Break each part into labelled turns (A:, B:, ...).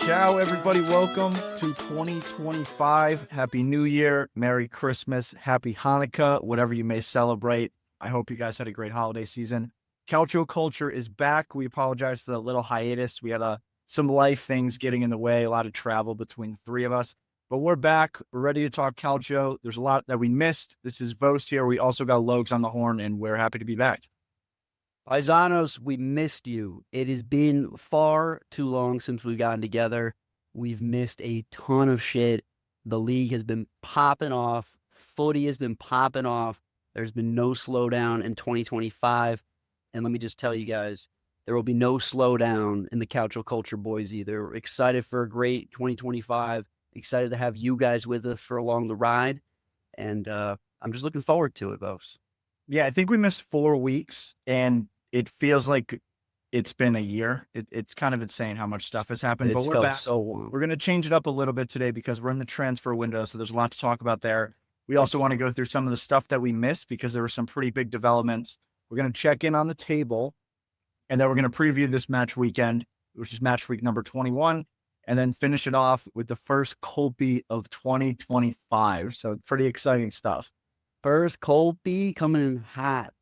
A: Ciao, everybody. Welcome to 2025. Happy New Year. Merry Christmas. Happy Hanukkah. Whatever you may celebrate. I hope you guys had a great holiday season. Calcio Culture is back. We apologize for the little hiatus. We had some life things getting in the way, a lot of travel between the three of us. But we're back. We're ready to talk Calcio. There's a lot that we missed. This is Vos here. We also got Logs on the horn, and we're happy to be back.
B: Paisanos, we missed you. It has been far too long since we've gotten together. We've missed a ton of shit. The league has been popping off. Footy has been popping off. There's been no slowdown in 2025. And let me just tell you guys, there will be no slowdown in the Calcio Culture boys either. We're excited for a great 2025. Excited to have you guys with us for along the ride. And I'm just looking forward to it, Bose.
A: Yeah, I think we missed 4 weeks, and it feels like it's been a year. It's kind of insane how much stuff has happened, but we're back.
B: So long.
A: We're going to change it up a little bit today because we're in the transfer window, so there's a lot to talk about there. We also want to go through some of the stuff that we missed because there were some pretty big developments. We're going to check in on the table, and then we're going to preview this match weekend, which is match week number 21, and then finish it off with the first Colby of 2025. So pretty exciting stuff.
B: First Colby coming in hot.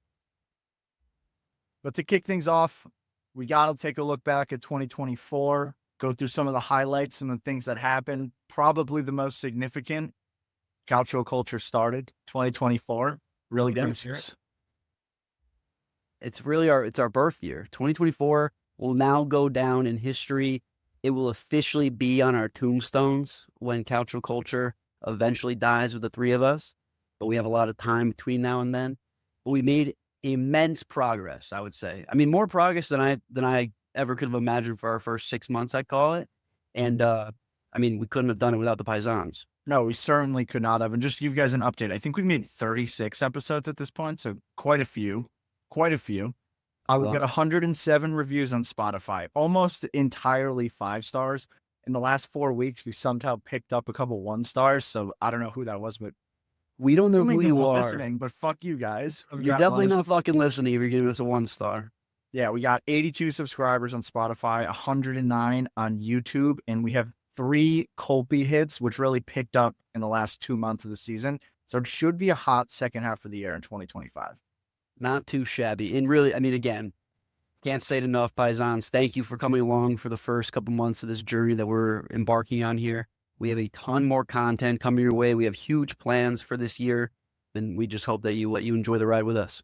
A: But to kick things off, we got to take a look back at 2024, go through some of the highlights, some of the things that happened. Probably the most significant, Calcio Culture started 2024. Really demonstrates.
B: It's really our birth year. 2024 will now go down in history. It will officially be on our tombstones when Calcio Culture eventually dies with the three of us. But we have a lot of time between now and then. But we made immense progress, I would say. I mean, more progress than I ever could have imagined for our first 6 months, I'd call it. And I mean, we couldn't have done it without the Paisans.
A: No, we certainly could not have. And just to give you guys an update, I think we made 36 episodes at this point, so quite a few. We've got 107 reviews on Spotify, almost entirely 5 stars. In the last 4 weeks, we somehow picked up a couple 1 stars, so I don't know who that was, but
B: we don't know who you are.
A: Listening, but fuck you guys.
B: You're definitely not fucking listening if you're giving us a 1 star.
A: Yeah, we got 82 subscribers on Spotify, 109 on YouTube, and we have 3 Colby hits, which really picked up in the last 2 months of the season. So it should be a hot second half of the year in 2025.
B: Not too shabby. And really, I mean, again, can't say it enough, Paisans. Thank you for coming along for the first couple months of this journey that we're embarking on here. We have a ton more content coming your way. We have huge plans for this year, and we just hope that you enjoy the ride with us.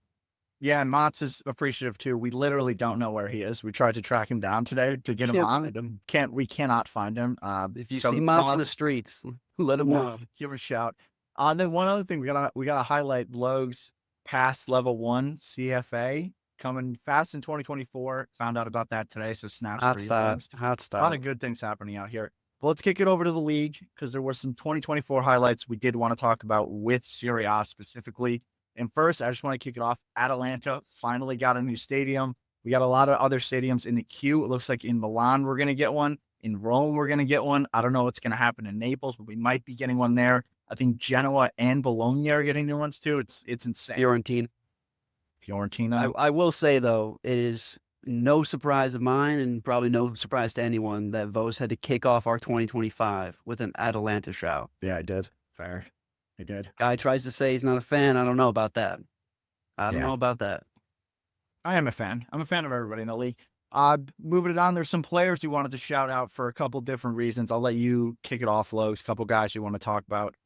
A: Yeah, and Mats is appreciative too. We literally don't know where he is. We tried to track him down today to get him on. We cannot find him.
B: If you see Mats in the streets, let him know.
A: Give him a shout. Then one other thing we gotta highlight Logs past level 1 CFA coming fast in 2024. Found out about that today, so snaps for you.
B: Hot stuff.
A: A lot of good things happening out here. But let's kick it over to the league because there were some 2024 highlights we did want to talk about with Serie A specifically. And first, I just want to kick it off. Atalanta finally got a new stadium. We got a lot of other stadiums in the queue. It looks like in Milan, we're going to get one. In Rome, we're going to get one. I don't know what's going to happen in Naples, but we might be getting one there. I think Genoa and Bologna are getting new ones too. It's insane. Fiorentina.
B: I will say, though, it is no surprise of mine and probably no surprise to anyone that Vos had to kick off our 2025 with an Atalanta shout.
A: Yeah, I did. Fair. I did.
B: Guy tries to say he's not a fan. I don't know about that. I don't know about that.
A: I am a fan. I'm a fan of everybody in the league. Moving it on, there's some players you wanted to shout out for a couple different reasons. I'll let you kick it off, Logs. A couple guys you want to talk about.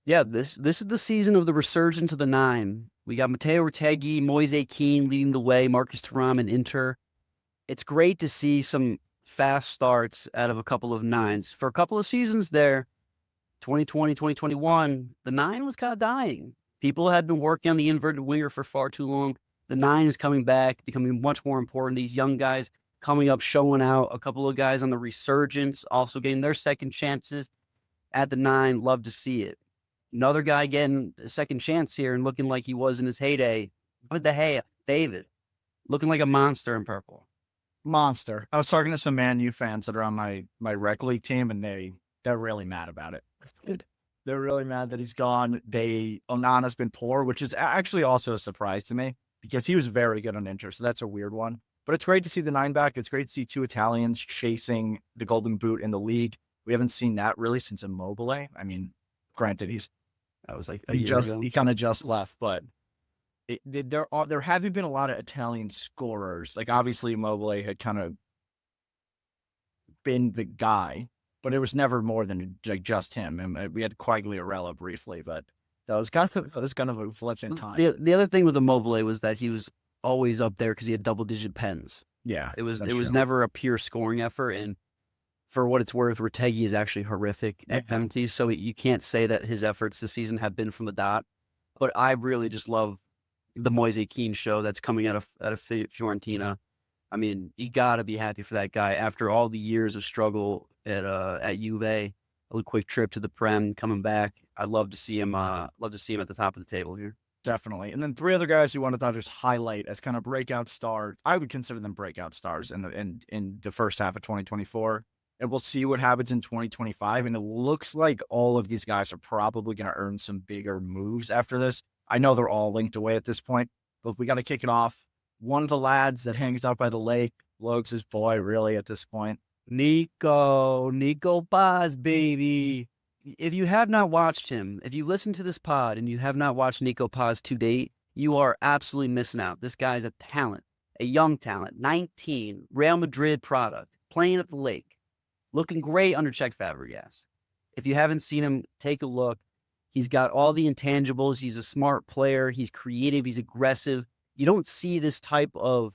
B: Yeah, this is the season of the resurgence of the 9. We got Mateo, Retegui, Moise, Kean leading the way, Marcus Thuram and Inter. It's great to see some fast starts out of a couple of 9s. For a couple of seasons there, 2020, 2021, the 9 was kind of dying. People had been working on the inverted winger for far too long. The 9 is coming back, becoming much more important. These young guys coming up, showing out. A couple of guys on the resurgence, also getting their second chances at the 9. Love to see it. Another guy getting a second chance here and looking like he was in his heyday. David, looking like a monster in purple.
A: Monster. I was talking to some Man U fans that are on my rec league team, and they're really mad about it. They're really mad that he's gone. Onana's been poor, which is actually also a surprise to me because he was very good on Inter, so that's a weird one. But it's great to see the 9 back. It's great to see 2 Italians chasing the Golden Boot in the league. We haven't seen that really since Immobile. I mean, granted,
B: That was like a year ago.
A: he kind of just left, but there haven't been a lot of Italian scorers. Like obviously Immobile had kind of been the guy, but it was never more than like just him. And we had Quagliarella briefly, but that was kind of a flip in time.
B: The other thing with Immobile was that he was always up there because he had double-digit pens.
A: Yeah,
B: it was never a pure scoring effort. And for what it's worth, Retegui is actually horrific at penalties, so you can't say that his efforts this season have been from the dot. But I really just love the Moise Kean show that's coming out of Fiorentina. I mean, you got to be happy for that guy after all the years of struggle at Juve. A quick trip to the Prem, coming back. I'd love to see him. Love to see him at the top of the table here.
A: Definitely. And then 3 other guys who wanted to just highlight as kind of breakout stars. I would consider them breakout stars in the first half of 2024. And we'll see what happens in 2025. And it looks like all of these guys are probably going to earn some bigger moves after this. I know they're all linked away at this point, but we got to kick it off. One of the lads that hangs out by the lake, Logs' boy, really, at this point.
B: Nico Paz, baby. If you have not watched him, if you listen to this pod and you have not watched Nico Paz to date, you are absolutely missing out. This guy's a talent, a young talent, 19, Real Madrid product, playing at the lake, looking great under Cesc Fabregas. If you haven't seen him, take a look. He's got all the intangibles. He's a smart player. He's creative. He's aggressive. You don't see this type of,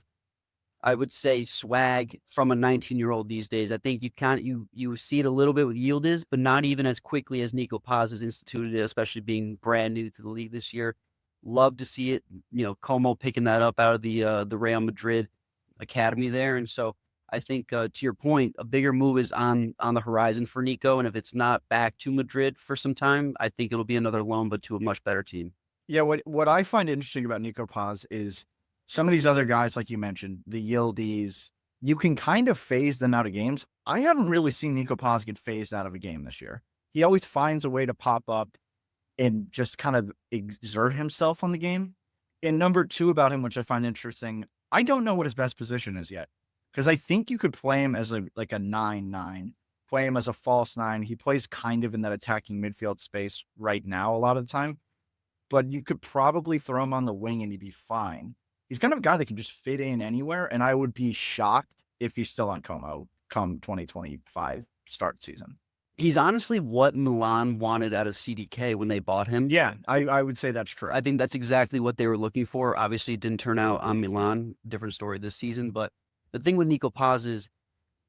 B: I would say, swag from a 19-year-old these days. I think you see it a little bit with Yildiz, but not even as quickly as Nico Paz has instituted it, especially being brand new to the league this year. Love to see it. Como picking that up out of the Real Madrid academy there. And so I think to your point, a bigger move is on the horizon for Nico. And if it's not back to Madrid for some time, I think it'll be another loan, but to a much better team.
A: Yeah, what I find interesting about Nico Paz is some of these other guys, like you mentioned, the Yildiz, you can kind of phase them out of games. I haven't really seen Nico Paz get phased out of a game this year. He always finds a way to pop up and just kind of exert himself on the game. And number 2 about him, which I find interesting, I don't know what his best position is yet. Because I think you could play him as a 9-9, play him as a false 9. He plays kind of in that attacking midfield space right now a lot of the time. But you could probably throw him on the wing and he'd be fine. He's kind of a guy that can just fit in anywhere, and I would be shocked if he's still on Como come 2025 start season.
B: He's honestly what Milan wanted out of CDK when they bought him.
A: Yeah, I would say that's true.
B: I think that's exactly what they were looking for. Obviously, it didn't turn out on Milan. Different story this season. But the thing with Nico Paz is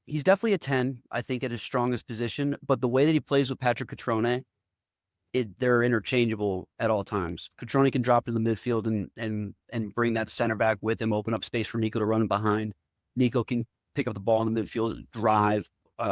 B: he's definitely a 10, I think, at his strongest position. But the way that he plays with Patrick Cutrone, they're interchangeable at all times. Cutrone can drop to the midfield and bring that center back with him, open up space for Nico to run behind. Nico can pick up the ball in the midfield and drive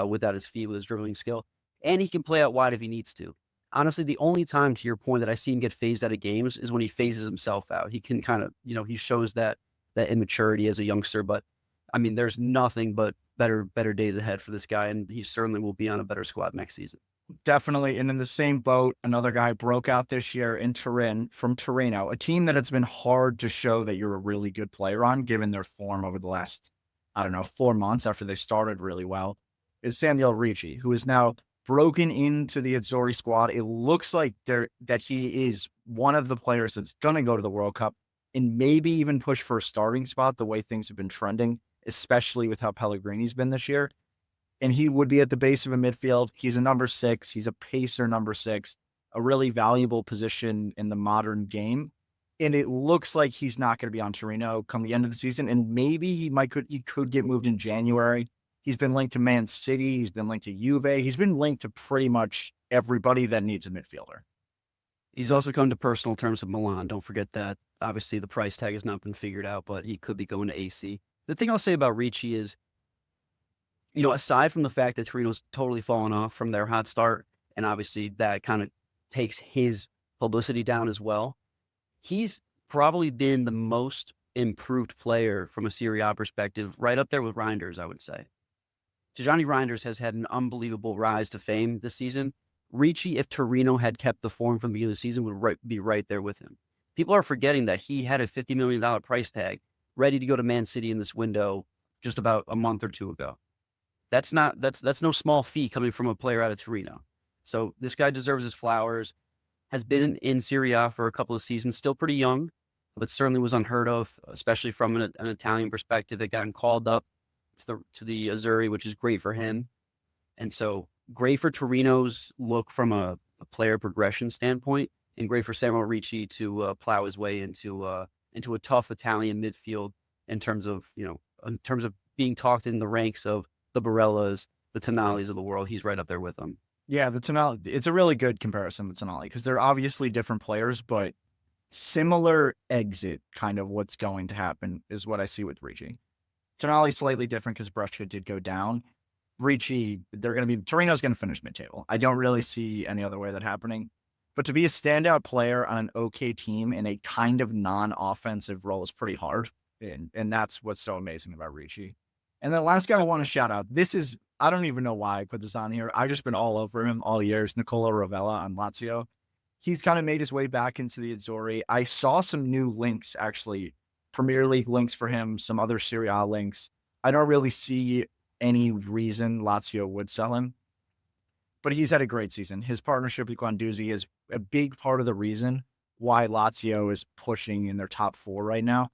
B: without his feet, with his dribbling skill. And he can play out wide if he needs to. Honestly, the only time, to your point, that I see him get phased out of games is when he phases himself out. He can kind of, he shows that immaturity as a youngster. But, I mean, there's nothing but better days ahead for this guy, and he certainly will be on a better squad next season.
A: Definitely. And in the same boat, another guy broke out this year in Turin from Torino, a team that it's been hard to show that you're a really good player on, given their form over the last, 4 months after they started really well, is Samuele Ricci, who is now broken into the Azzurri squad. It looks like that he is one of the players that's going to go to the World Cup and maybe even push for a starting spot the way things have been trending, especially with how Pellegrini's been this year. And he would be at the base of a midfield. He's a number 6. He's a pacer number 6, a really valuable position in the modern game. And it looks like he's not going to be on Torino come the end of the season. And maybe he could get moved in January. He's been linked to Man City. He's been linked to Juve. He's been linked to pretty much everybody that needs a midfielder.
B: He's also come to personal terms with Milan. Don't forget that. Obviously, the price tag has not been figured out, but he could be going to AC. The thing I'll say about Ricci is, aside from the fact that Torino's totally fallen off from their hot start, and obviously that kind of takes his publicity down as well, he's probably been the most improved player from a Serie A perspective, right up there with Reinders, I would say. Tijani Reinders has had an unbelievable rise to fame this season. Ricci, if Torino had kept the form from the beginning of the season, would be right there with him. People are forgetting that he had a $50 million price tag. ready to go to Man City in this window just about a month or two ago. That's no small fee coming from a player out of Torino. So this guy deserves his flowers. Has been in Serie A for a couple of seasons, still pretty young, but certainly was unheard of, especially from an Italian perspective. It got him called up to the Azzurri, which is great for him. And so great for Torino's look from a player progression standpoint, and great for Samuele Ricci to plow his way into a tough Italian midfield in terms of being talked in the ranks of the Barellas, the Tonalis of the world. He's right up there with them.
A: Yeah, the Tonali, it's a really good comparison with Tonali because they're obviously different players, but similar exit kind of what's going to happen is what I see with Ricci. Tonali slightly different because Brescia did go down. Ricci, Torino's going to finish mid-table. I don't really see any other way that happening. But to be a standout player on an okay team in a kind of non-offensive role is pretty hard. And that's what's so amazing about Ricci. And the last guy I want to shout out, I don't even know why I put this on here. I've just been all over him all year. It's Nicola Rovella on Lazio. He's kind of made his way back into the Azzurri. I saw some new links, actually, Premier League links for him, some other Serie A links. I don't really see any reason Lazio would sell him, but he's had a great season. His partnership with Guendouzi is a big part of the reason why Lazio is pushing in their top 4 right now.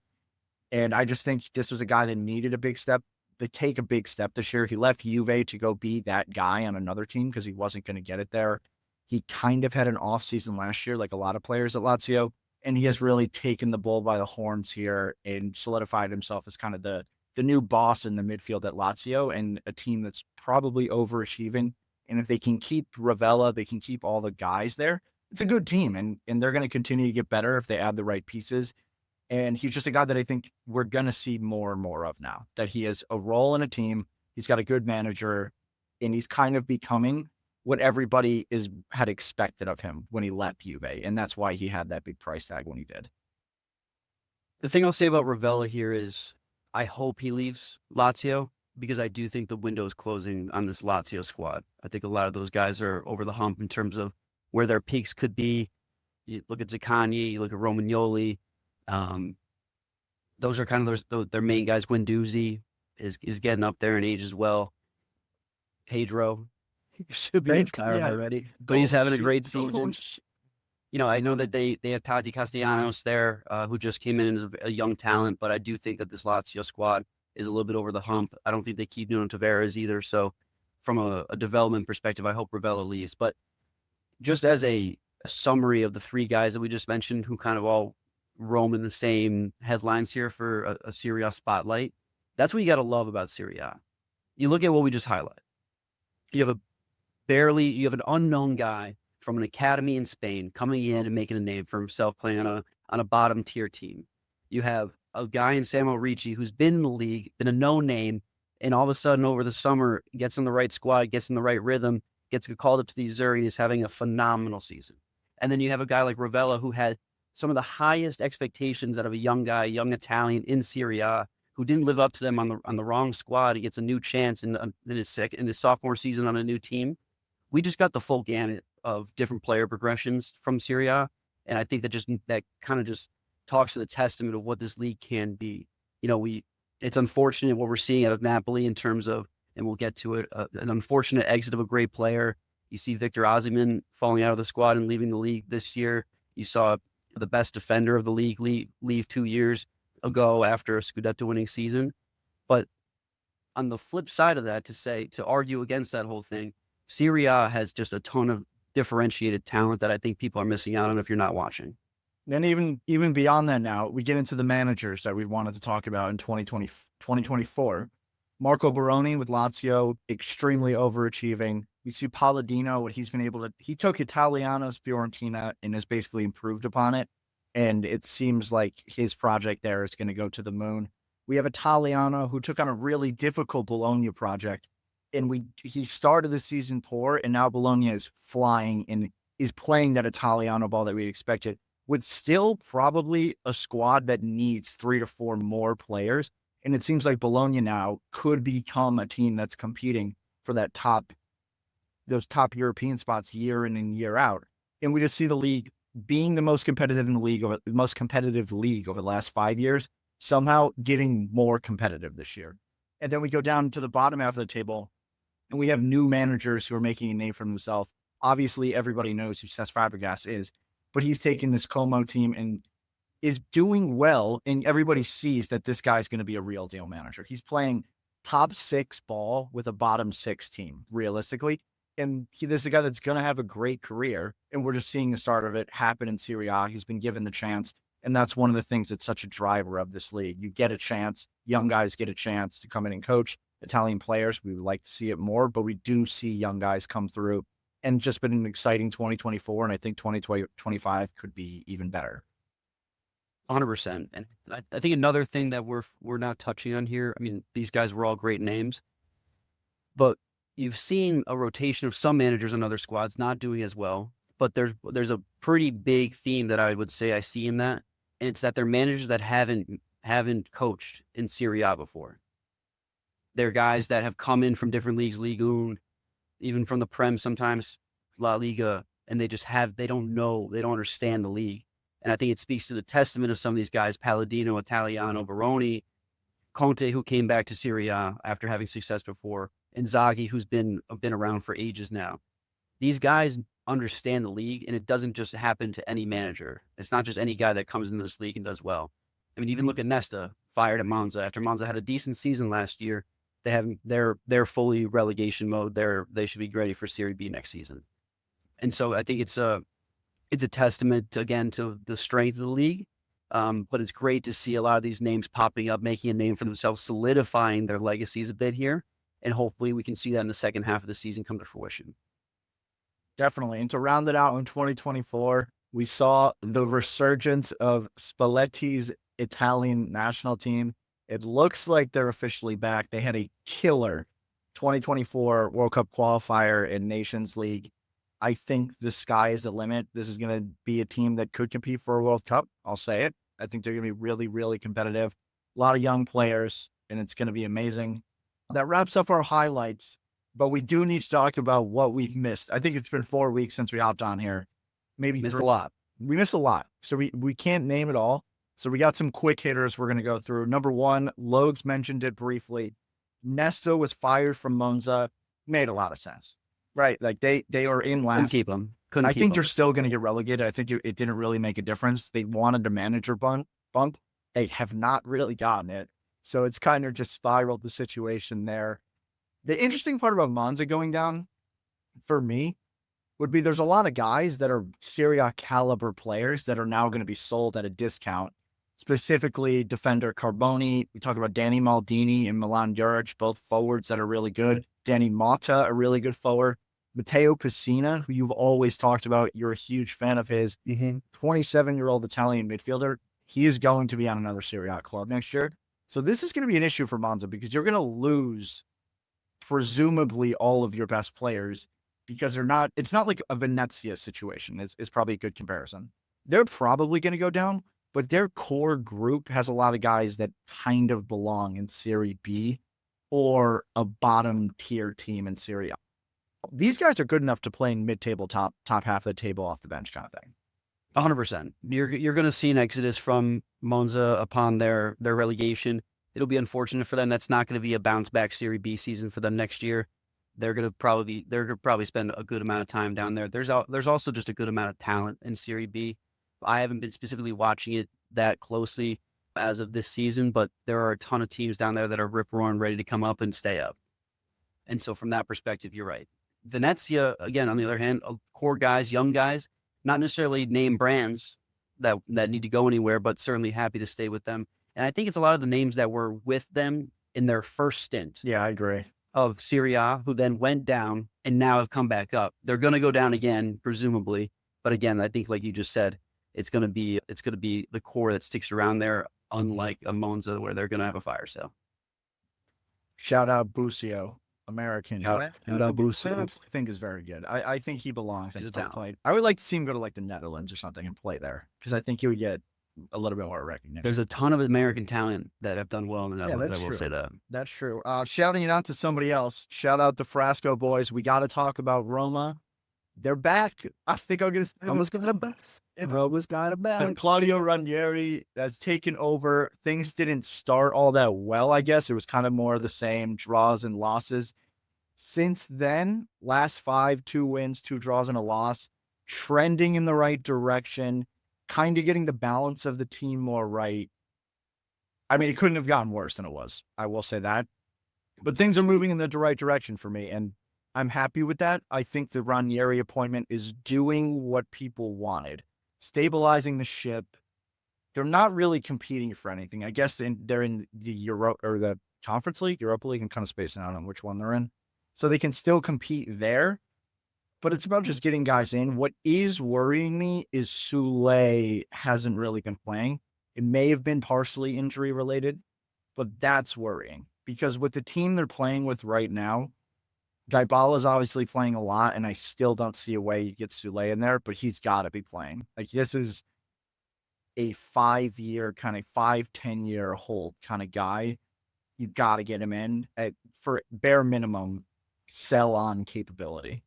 A: And I just think this was a guy that needed a big step. They take a big step this year. He left Juve to go be that guy on another team because he wasn't going to get it there. He kind of had an off season last year, like a lot of players at Lazio, and he has really taken the bull by the horns here and solidified himself as kind of the new boss in the midfield at Lazio, and a team that's probably overachieving. And if they can keep Ravella, they can keep all the guys there. It's a good team, and they're going to continue to get better if they add the right pieces. And he's just a guy that I think we're going to see more and more of now, that he has a role in a team. He's got a good manager, and he's kind of becoming what everybody had expected of him when he left Juve. And that's why he had that big price tag when he did.
B: The thing I'll say about Ravella here is I hope he leaves Lazio, because I do think the window is closing on this Lazio squad. I think a lot of those guys are over the hump in terms of where their peaks could be. You look at Zaccagni, you look at Romagnoli. Those are kind of their main guys. Guendouzi is getting up there in age as well. Pedro should be retired already, but he's having a great season. I know that they have Tati Castellanos there, who just came in as a young talent, but I do think that this Lazio squad is a little bit over the hump. I don't think they keep Nuno Tavares either. So from a development perspective, I hope Ravella leaves. But just as a summary of the 3 guys that we just mentioned, who kind of all roam in the same headlines here for a Serie A spotlight, that's what you got to love about Serie A. You look at what we just highlighted. You have an unknown guy from an academy in Spain coming in and making a name for himself, playing on a bottom tier team. You have a guy in Samuele Ricci who's been in the league, been a known name, and all of a sudden over the summer gets in the right squad, gets in the right rhythm, gets called up to the Azzurri, and is having a phenomenal season. And then you have a guy like Ravella who had some of the highest expectations out of a young guy, young Italian in Serie A, who didn't live up to them on the wrong squad. He gets a new chance in his sophomore season on a new team. We just got the full gamut of different player progressions from Serie A, and I think that kind of just talks to the testament of what this league can be. It's unfortunate what we're seeing out of Napoli in terms of, and we'll get to it, an unfortunate exit of a great player. You see Victor Osimhen falling out of the squad and leaving the league this year. You saw the best defender of the league leave 2 years ago after a Scudetto winning season. But on the flip side of that, to argue against that whole thing, Serie A has just a ton of differentiated talent that I think people are missing out on if you're not watching.
A: Then even beyond that now, we get into the managers that we wanted to talk about in 2024. Marco Baroni with Lazio, extremely overachieving. We see Palladino, what he's been able to, he took Italiano's Fiorentina and has basically improved upon it. And it seems like his project there is going to go to the moon. We have Italiano, who took on a really difficult Bologna project. And he started the season poor, and now Bologna is flying and is playing that Italiano ball that we expected, with still probably a squad that needs 3 to 4 more players. And it seems like Bologna now could become a team that's competing for those top European spots year in and year out. And we just see the league being the most competitive league over the last 5 years, somehow getting more competitive this year. And then we go down to the bottom half of the table, and we have new managers who are making a name for themselves. Obviously, everybody knows who Cesc Fabregas is, but he's taking this Como team and is doing well, and everybody sees that this guy's going to be a real deal manager. He's playing top 6 ball with a bottom 6 team, realistically. And this is a guy that's going to have a great career, and we're just seeing the start of it happen in Serie A. He's been given the chance, and that's one of the things that's such a driver of this league. You get a chance, young guys get a chance to come in and coach. Italian players, we would like to see it more, but we do see young guys come through, and just been an exciting 2024, and I think 2025 could be even better.
B: 100%. And I think another thing that we're not touching on here, I mean, these guys were all great names, but you've seen a rotation of some managers on other squads not doing as well. But there's a pretty big theme that I would say I see in that, and it's that they're managers that haven't coached in Serie A before. They're guys that have come in from different leagues, Ligue 1, even from the Prem, sometimes La Liga, and they don't know, they don't understand the league. And I think it speaks to the testament of some of these guys, Palladino, Italiano, Baroni, Conte, who came back to Serie A after having success before, and Zaghi, who's been around for ages now. These guys understand the league, and it doesn't just happen to any manager. It's not just any guy that comes into this league and does well. I mean, even look at Nesta, fired at Monza. After Monza had a decent season last year, they're fully relegation mode. They should be ready for Serie B next season. And so I think it's a testament, again, to the strength of the league. But it's great to see a lot of these names popping up, making a name for themselves, solidifying their legacies a bit here. And hopefully we can see that in the second half of the season come to fruition.
A: Definitely. And to round it out in 2024, we saw the resurgence of Spalletti's Italian national team. It looks like they're officially back. They had a killer 2024 World Cup qualifier in Nations League. I think the sky is the limit. This is going to be a team that could compete for a World Cup. I'll say it. I think they're going to be really, really competitive. A lot of young players, and it's going to be amazing. That wraps up our highlights, but we do need to talk about what we've missed. I think it's been 4 weeks since we hopped on here. Maybe
B: Missed a lot.
A: We missed a lot. So we can't name it all. So we got some quick hitters we're going to go through. Number one, Logs mentioned it briefly. Nesta was fired from Monza. Made a lot of sense, right? Like they are in last.
B: Couldn't keep them.
A: I think they're still going to get relegated. I think it didn't really make a difference. They wanted a manager bump. They have not really gotten it. So it's kind of just spiraled the situation there. The interesting part about Monza going down, for me, would be there's a lot of guys that are Serie A caliber players that are now going to be sold at a discount. Specifically, defender Carboni. We talk about Danny Maldini and Milan Juric, both forwards that are really good. Danny Motta, a really good forward. Mateo Pessina, who you've always talked about. You're a huge fan of his. 27-year-old Italian midfielder. He is going to be on another Serie A club next year. So this is going to be an issue for Monza because you're going to lose presumably all of your best players because it's not like a Venezia situation. It's probably a good comparison. They're probably going to go down, but their core group has a lot of guys that kind of belong in Serie B or a bottom tier team in Serie A. These guys are good enough to play in mid-table, top half of the table off the bench kind of thing.
B: 100%. You're going to see an exodus from Monza upon their relegation. It'll be unfortunate for them. That's not going to be a bounce back Serie B season for them next year. They're going to probably spend a good amount of time down there. There's also just a good amount of talent in Serie B. I haven't been specifically watching it that closely as of this season, but there are a ton of teams down there that are rip-roaring, ready to come up and stay up. And so from that perspective, you're right. Venezia, again, on the other hand, core guys, young guys, not necessarily name brands that need to go anywhere, but certainly happy to stay with them. And I think it's a lot of the names that were with them in their first stint.
A: Yeah, I agree.
B: Of Serie A, who then went down and now have come back up. They're going to go down again, presumably. But again, I think, like you just said, it's going to be the core that sticks around there, unlike a Monza where they're going to have a fire sale.
A: Shout out Busio, American.
B: Shout out Busio.
A: I think is very good. I think he belongs.
B: He's a talent.
A: I would like to see him go to like the Netherlands or something and play there because I think he would get a little bit more recognition.
B: There's a ton of American talent that have done well in the Netherlands. I will say that.
A: That's true. Shouting it out to somebody else. Shout out the Frasco boys. We got to talk about Roma. they're back. I think I'm going to say
B: Roma's got a best. Roma's got a best.
A: Claudio Ranieri has taken over. Things didn't start all that well, I guess. It was kind of more of the same, draws and losses. Since then, last 5, 2 wins, 2 draws, and a loss, trending in the right direction, kind of getting the balance of the team more right. I mean, it couldn't have gotten worse than it was. I will say that. But things are moving in the right direction for me, and I'm happy with that. I think the Ranieri appointment is doing what people wanted, stabilizing the ship. They're not really competing for anything. I guess they're in the Euro or the Conference League, Europa League. I'm kind of spacing out on which one they're in. So they can still compete there, but it's about just getting guys in. What is worrying me is Sule hasn't really been playing. It may have been partially injury related, but that's worrying because with the team they're playing with right now, Dybala is obviously playing a lot, and I still don't see a way you get Sule in there, but he's got to be playing. Like, this is a 5-year, kind of 5-10-year hold kind of guy. You got to get him in for bare minimum sell on capability.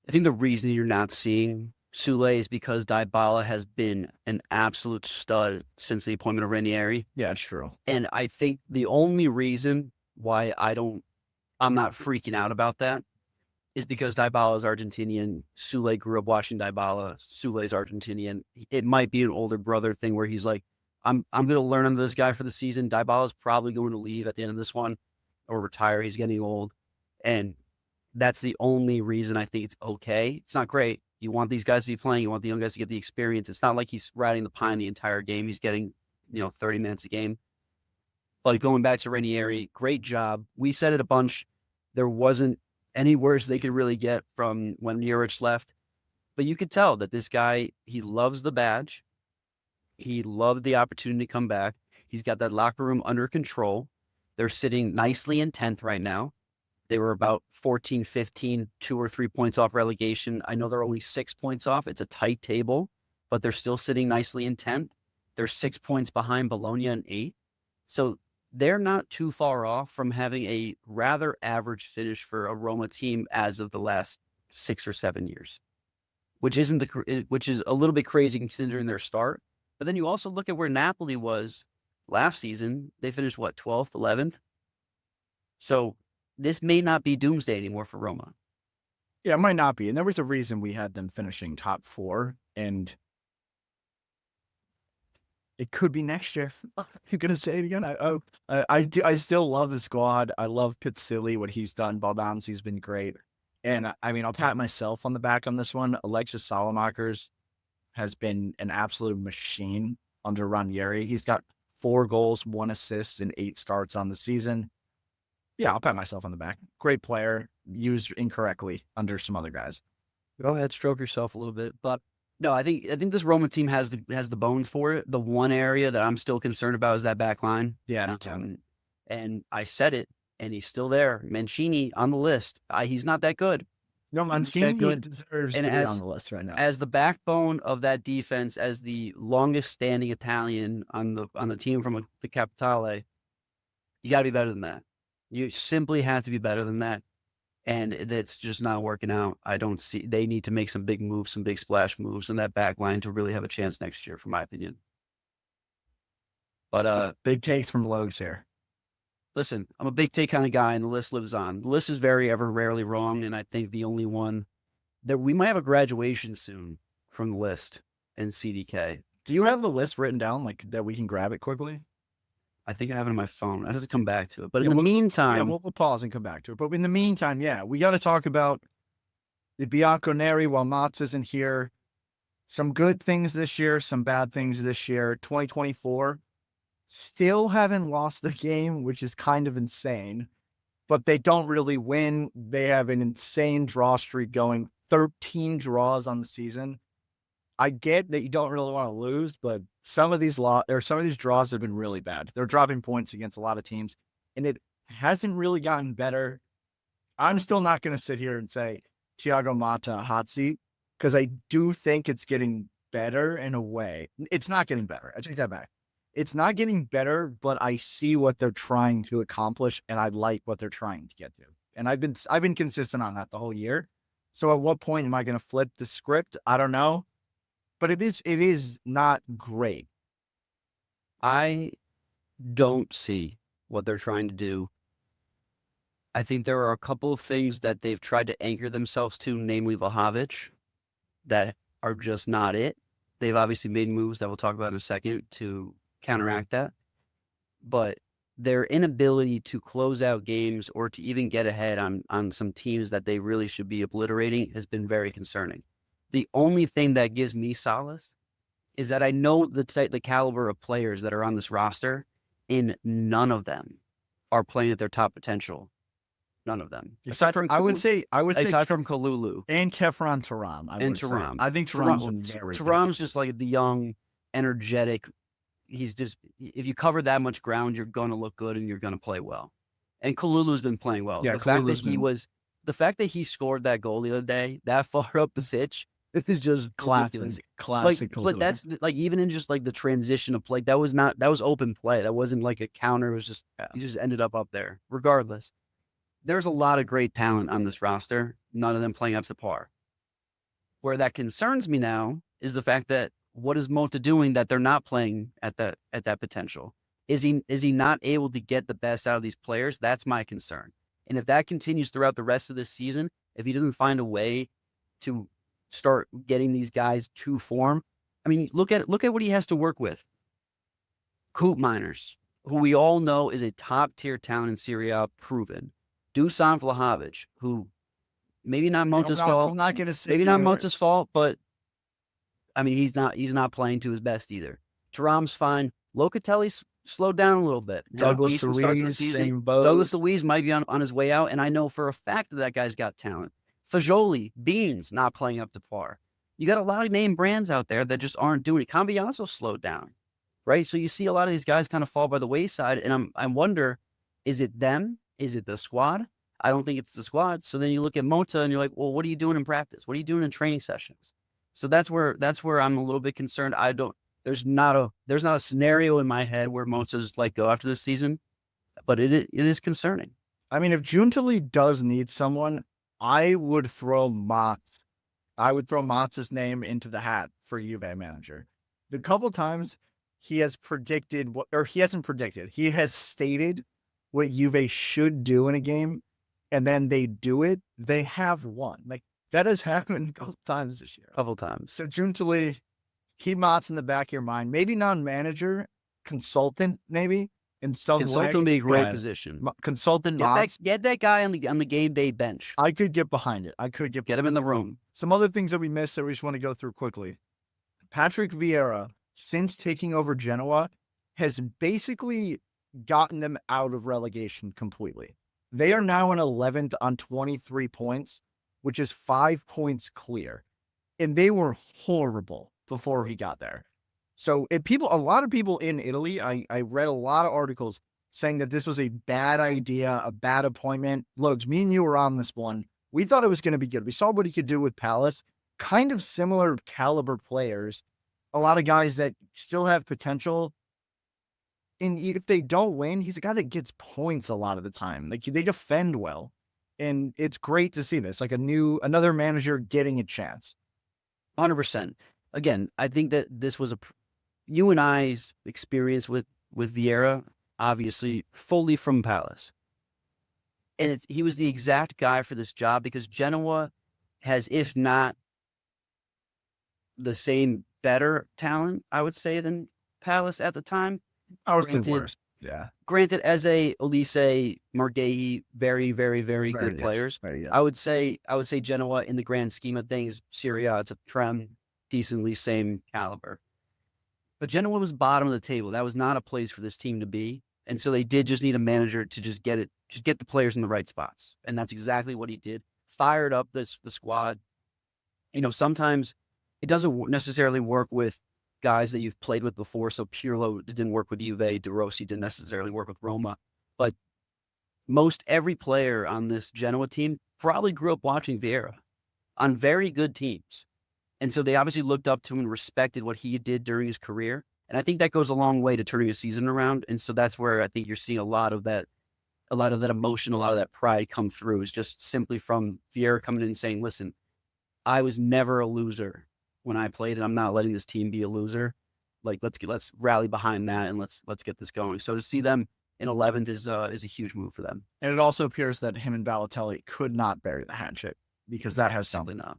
B: I think the reason you're not seeing Sule is because Dybala has been an absolute stud since the appointment of Ranieri.
A: Yeah, it's true.
B: And I think the only reason why I'm not freaking out about that is because Dybala is Argentinian. Sule grew up watching Dybala. Sule's Argentinian. It might be an older brother thing where he's like, I'm going to learn under this guy for the season. Dybala's probably going to leave at the end of this one or retire. He's getting old. And that's the only reason I think it's okay. It's not great. You want these guys to be playing. You want the young guys to get the experience. It's not like he's riding the pine the entire game. He's getting, 30 minutes a game. But going back to Ranieri, great job. We said it a bunch. There wasn't any worse they could really get from when Juric left. But you could tell that this guy, he loves the badge. He loved the opportunity to come back. He's got that locker room under control. They're sitting nicely in 10th right now. They were about 14, 15, 2 or 3 points off relegation. I know they're only 6 points off. It's a tight table, but they're still sitting nicely in 10th. They're 6 points behind Bologna in 8th. So they're not too far off from having a rather average finish for a Roma team as of the last 6 or 7 years, which is a little bit crazy considering their start. But then you also look at where Napoli was last season. They finished 12th, 11th. So this may not be doomsday anymore for Roma.
A: Yeah, it might not be. And there was a reason we had them finishing top 4, and it could be next year. You're going to say it again? I still love the squad. I love Pizzilli, what he's done. Baldanzi's been great. And I mean, I'll pat myself on the back on this one. Alexis Salamakers has been an absolute machine under Ranieri. He's got 4 goals, 1 assist, and 8 starts on the season. Yeah, I'll pat myself on the back. Great player, used incorrectly under some other guys.
B: Go ahead, stroke yourself a little bit. But no, I think this Roma team has the bones for it. The one area that I'm still concerned about is that back line.
A: Yeah,
B: and I said it, and he's still there. Mancini on the list. He's not that good.
A: No, Mancini deserves to be on the list right now.
B: As the backbone of that defense, as the longest standing Italian on the team from the Capitale, you got to be better than that. You simply have to be better than that. And that's just not working out. They need to make some big moves, some big splash moves in that back line to really have a chance next year, from my opinion. But
A: big takes from Logs here.
B: Listen, I'm a big take kind of guy, and the list lives on. The list is rarely wrong, and I think the only one that we might have a graduation soon from the list in CDK.
A: Do you have the list written down, like that we can grab it quickly?
B: I think I have it on my phone. I have to come back to it. But in the meantime...
A: we'll pause and come back to it. But in the meantime, we got to talk about the Bianconeri while Mats isn't here. Some good things this year, some bad things this year. 2024, still haven't lost the game, which is kind of insane. But they don't really win. They have an insane draw streak going. 13 draws on the season. I get that you don't really want to lose, but some of these draws have been really bad. They're dropping points against a lot of teams, and it hasn't really gotten better. I'm still not going to sit here and say Thiago Motta hot seat, because I do think it's getting better in a way. It's not getting better. I take that back. It's not getting better, but I see what they're trying to accomplish, and I like what they're trying to get to. And I've been consistent on that the whole year. So at what point am I going to flip the script? I don't know, but it is not great.
B: I don't see what they're trying to do. I think there are a couple of things that they've tried to anchor themselves to, namely Vlahovic, that are just not it. They've obviously made moves that we'll talk about in a second to counteract that. But their inability to close out games or to even get ahead on some teams that they really should be obliterating has been very concerning. The only thing that gives me solace is that I know the caliber of players that are on this roster, and none of them are playing at their top potential. None of them.
A: Except for, I would say
B: aside from Kalulu
A: and Kefran Turam.
B: and Turam.
A: I think Turam's been very good.
B: Turam's just like the young, energetic. He's just, if you cover that much ground, you're going to look good and you're going to play well. And Kalulu's been playing well.
A: Yeah,
B: the fact that he scored that goal the other day, that far up the pitch, is just ridiculous.
A: Classic.
B: Like that's like, even in just like the transition of play, that was open play. That wasn't like a counter. It was just, he just ended up there. Regardless, there's a lot of great talent on this roster. None of them playing up to par. Where that concerns me now is the fact that what is Mota doing that they're not playing at that potential? Is he not able to get the best out of these players? That's my concern. And if that continues throughout the rest of this season, if he doesn't find a way to start getting these guys to form, I mean, look at what he has to work with. Coop Miners, who we all know is a top tier talent in Serie A, proven. Dusan Vlahovic, who maybe not Mota's fault.
A: I'm not going to say
B: maybe not Mota's fault, but I mean, he's not playing to his best either. Thuram's fine. Locatelli's slowed down a little bit.
A: Douglas Luiz, same boat.
B: Douglas Luiz might be on his way out, and I know for a fact that guy's got talent. Fajoli, Beans, not playing up to par. You got a lot of name brands out there that just aren't doing it. Cambiaso slowed down, right? So you see a lot of these guys kind of fall by the wayside, and I wonder, is it them? Is it the squad? I don't think it's the squad. So then you look at Mota and you're like, well, what are you doing in practice? What are you doing in training sessions? So that's where I'm a little bit concerned. There's not a scenario in my head where Mota's like go after this season, but it is concerning.
A: I mean, if Giuntoli does need someone, I would throw Motz's name into the hat for Juve manager. The couple times he has predicted he hasn't predicted. He has stated what Juve should do in a game, and then they do it. They have won. Like, that has happened a couple times this year.
B: Couple times.
A: So Giuntoli, keep Motz in the back of your mind. Maybe not manager, consultant, maybe in some
B: consultant
A: way.
B: Would be a great position.
A: Consultant Motz.
B: Get that guy on the game day bench.
A: I could get behind it.
B: Get him in the room.
A: Some other things that we missed that we just want to go through quickly. Patrick Vieira, since taking over Genoa, has basically gotten them out of relegation completely. They are now in 11th on 23 points, which is 5 points clear. And they were horrible before he got there. So a lot of people in Italy, I read a lot of articles saying that this was a bad idea, a bad appointment. Logs, me and you were on this one. We thought it was going to be good. We saw what he could do with Palace. Kind of similar caliber players. A lot of guys that still have potential. And if they don't win, he's a guy that gets points a lot of the time. Like, they defend well. And it's great to see this, like another manager getting a chance.
B: 100%. Again, I think that this was you and I's experience with Vieira, obviously fully from Palace. And he was the exact guy for this job because Genoa has, if not the same better talent, I would say, than Palace at the time.
A: I would say worse. Yeah.
B: Granted, as a Elise, Marghi, very, very, very good players. I would say Genoa, in the grand scheme of things, Serie A, it's a Prem, decently same caliber. But Genoa was bottom of the table. That was not a place for this team to be. And so they did just need a manager to just get the players in the right spots. And that's exactly what he did. Fired up the squad. You know, sometimes it doesn't necessarily work with guys that you've played with before. So Pirlo didn't work with Juve. De Rossi didn't necessarily work with Roma. But most every player on this Genoa team probably grew up watching Vieira on very good teams. And so they obviously looked up to him and respected what he did during his career. And I think that goes a long way to turning a season around. And so that's where I think you're seeing a lot of that emotion, a lot of that pride come through, is just simply from Vieira coming in and saying, listen, I was never a loser when I played, and I'm not letting this team be a loser. Like, let's rally behind that and let's get this going. So to see them in 11th is a huge move for them.
A: And it also appears that him and Balotelli could not bury the hatchet because that has
B: Simply
A: something.
B: not.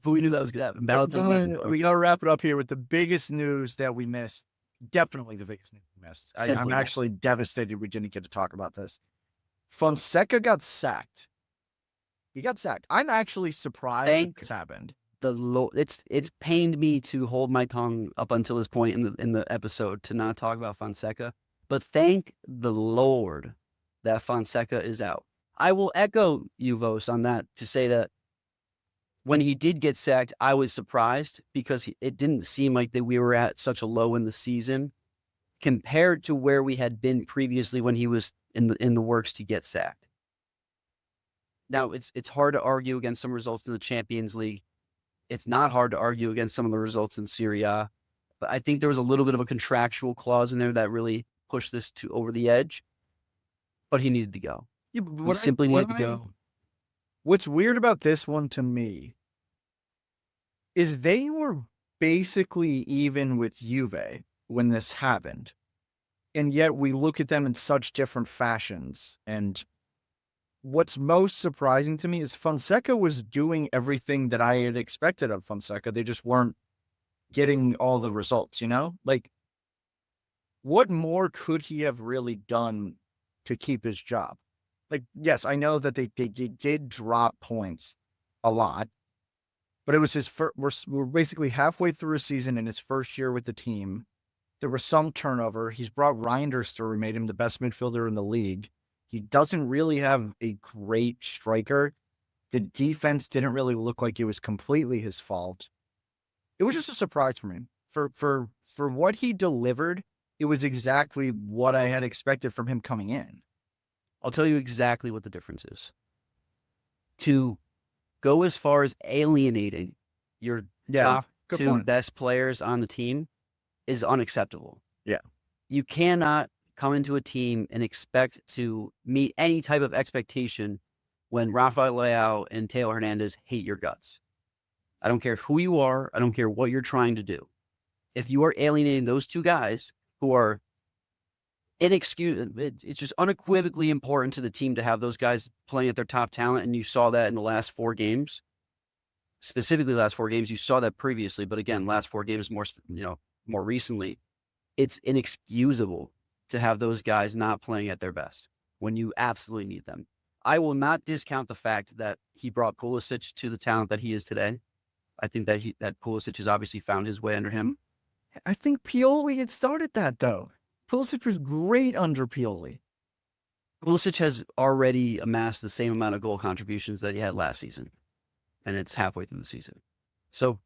B: But we knew that was going to happen. Balotelli,
A: We got to wrap it up here with the biggest news that we missed. Definitely the biggest news we missed. I'm
B: Simply not.
A: actually devastated we didn't get to talk about this. Fonseca got sacked. He got sacked. I'm actually surprised
B: Thank
A: this happened.
B: It's pained me to hold my tongue up until this point in the episode to not talk about Fonseca, but thank the Lord that Fonseca is out. I will echo you, Vos, on that to say that when he did get sacked, I was surprised because it didn't seem like that we were at such a low in the season compared to where we had been previously when he was in the works to get sacked. Now, it's hard to argue against some results in the Champions League. It's not hard to argue against some of the results in Serie A, but I think there was a little bit of a contractual clause in there that really pushed this over the edge. But he needed to go.
A: Yeah,
B: He simply needed to go.
A: What's weird about this one to me is they were basically even with Juve when this happened. And yet we look at them in such different fashions. And what's most surprising to me is Fonseca was doing everything that I had expected of Fonseca. They just weren't getting all the results, you know? Like, what more could he have really done to keep his job? Like, yes, I know that they did drop points a lot, but it was his first. We're basically halfway through a season in his first year with the team. There was some turnover. He's brought Reinders through, made him the best midfielder in the league. He doesn't really have a great striker. The defense didn't really look like it was completely his fault. It was just a surprise for me. For what he delivered, it was exactly what I had expected from him coming in.
B: I'll tell you exactly what the difference is. To go as far as alienating your top two best players on the team is unacceptable.
A: Yeah.
B: You cannot come into a team and expect to meet any type of expectation when Rafael Leao and Teo Hernandez hate your guts. I don't care who you are. I don't care what you're trying to do. If you are alienating those two guys who are inexcusable, it's just unequivocally important to the team to have those guys playing at their top talent. And you saw that in the last 4 games, specifically last 4 games. You saw that previously, but again, last 4 games more recently. It's inexcusable to have those guys not playing at their best when you absolutely need them. I will not discount the fact that he brought Pulisic to the talent that he is today. I think that Pulisic has obviously found his way under him.
A: I think Pioli had started that, though. Pulisic was great under Pioli.
B: Pulisic has already amassed the same amount of goal contributions that he had last season, and it's halfway through the season. So,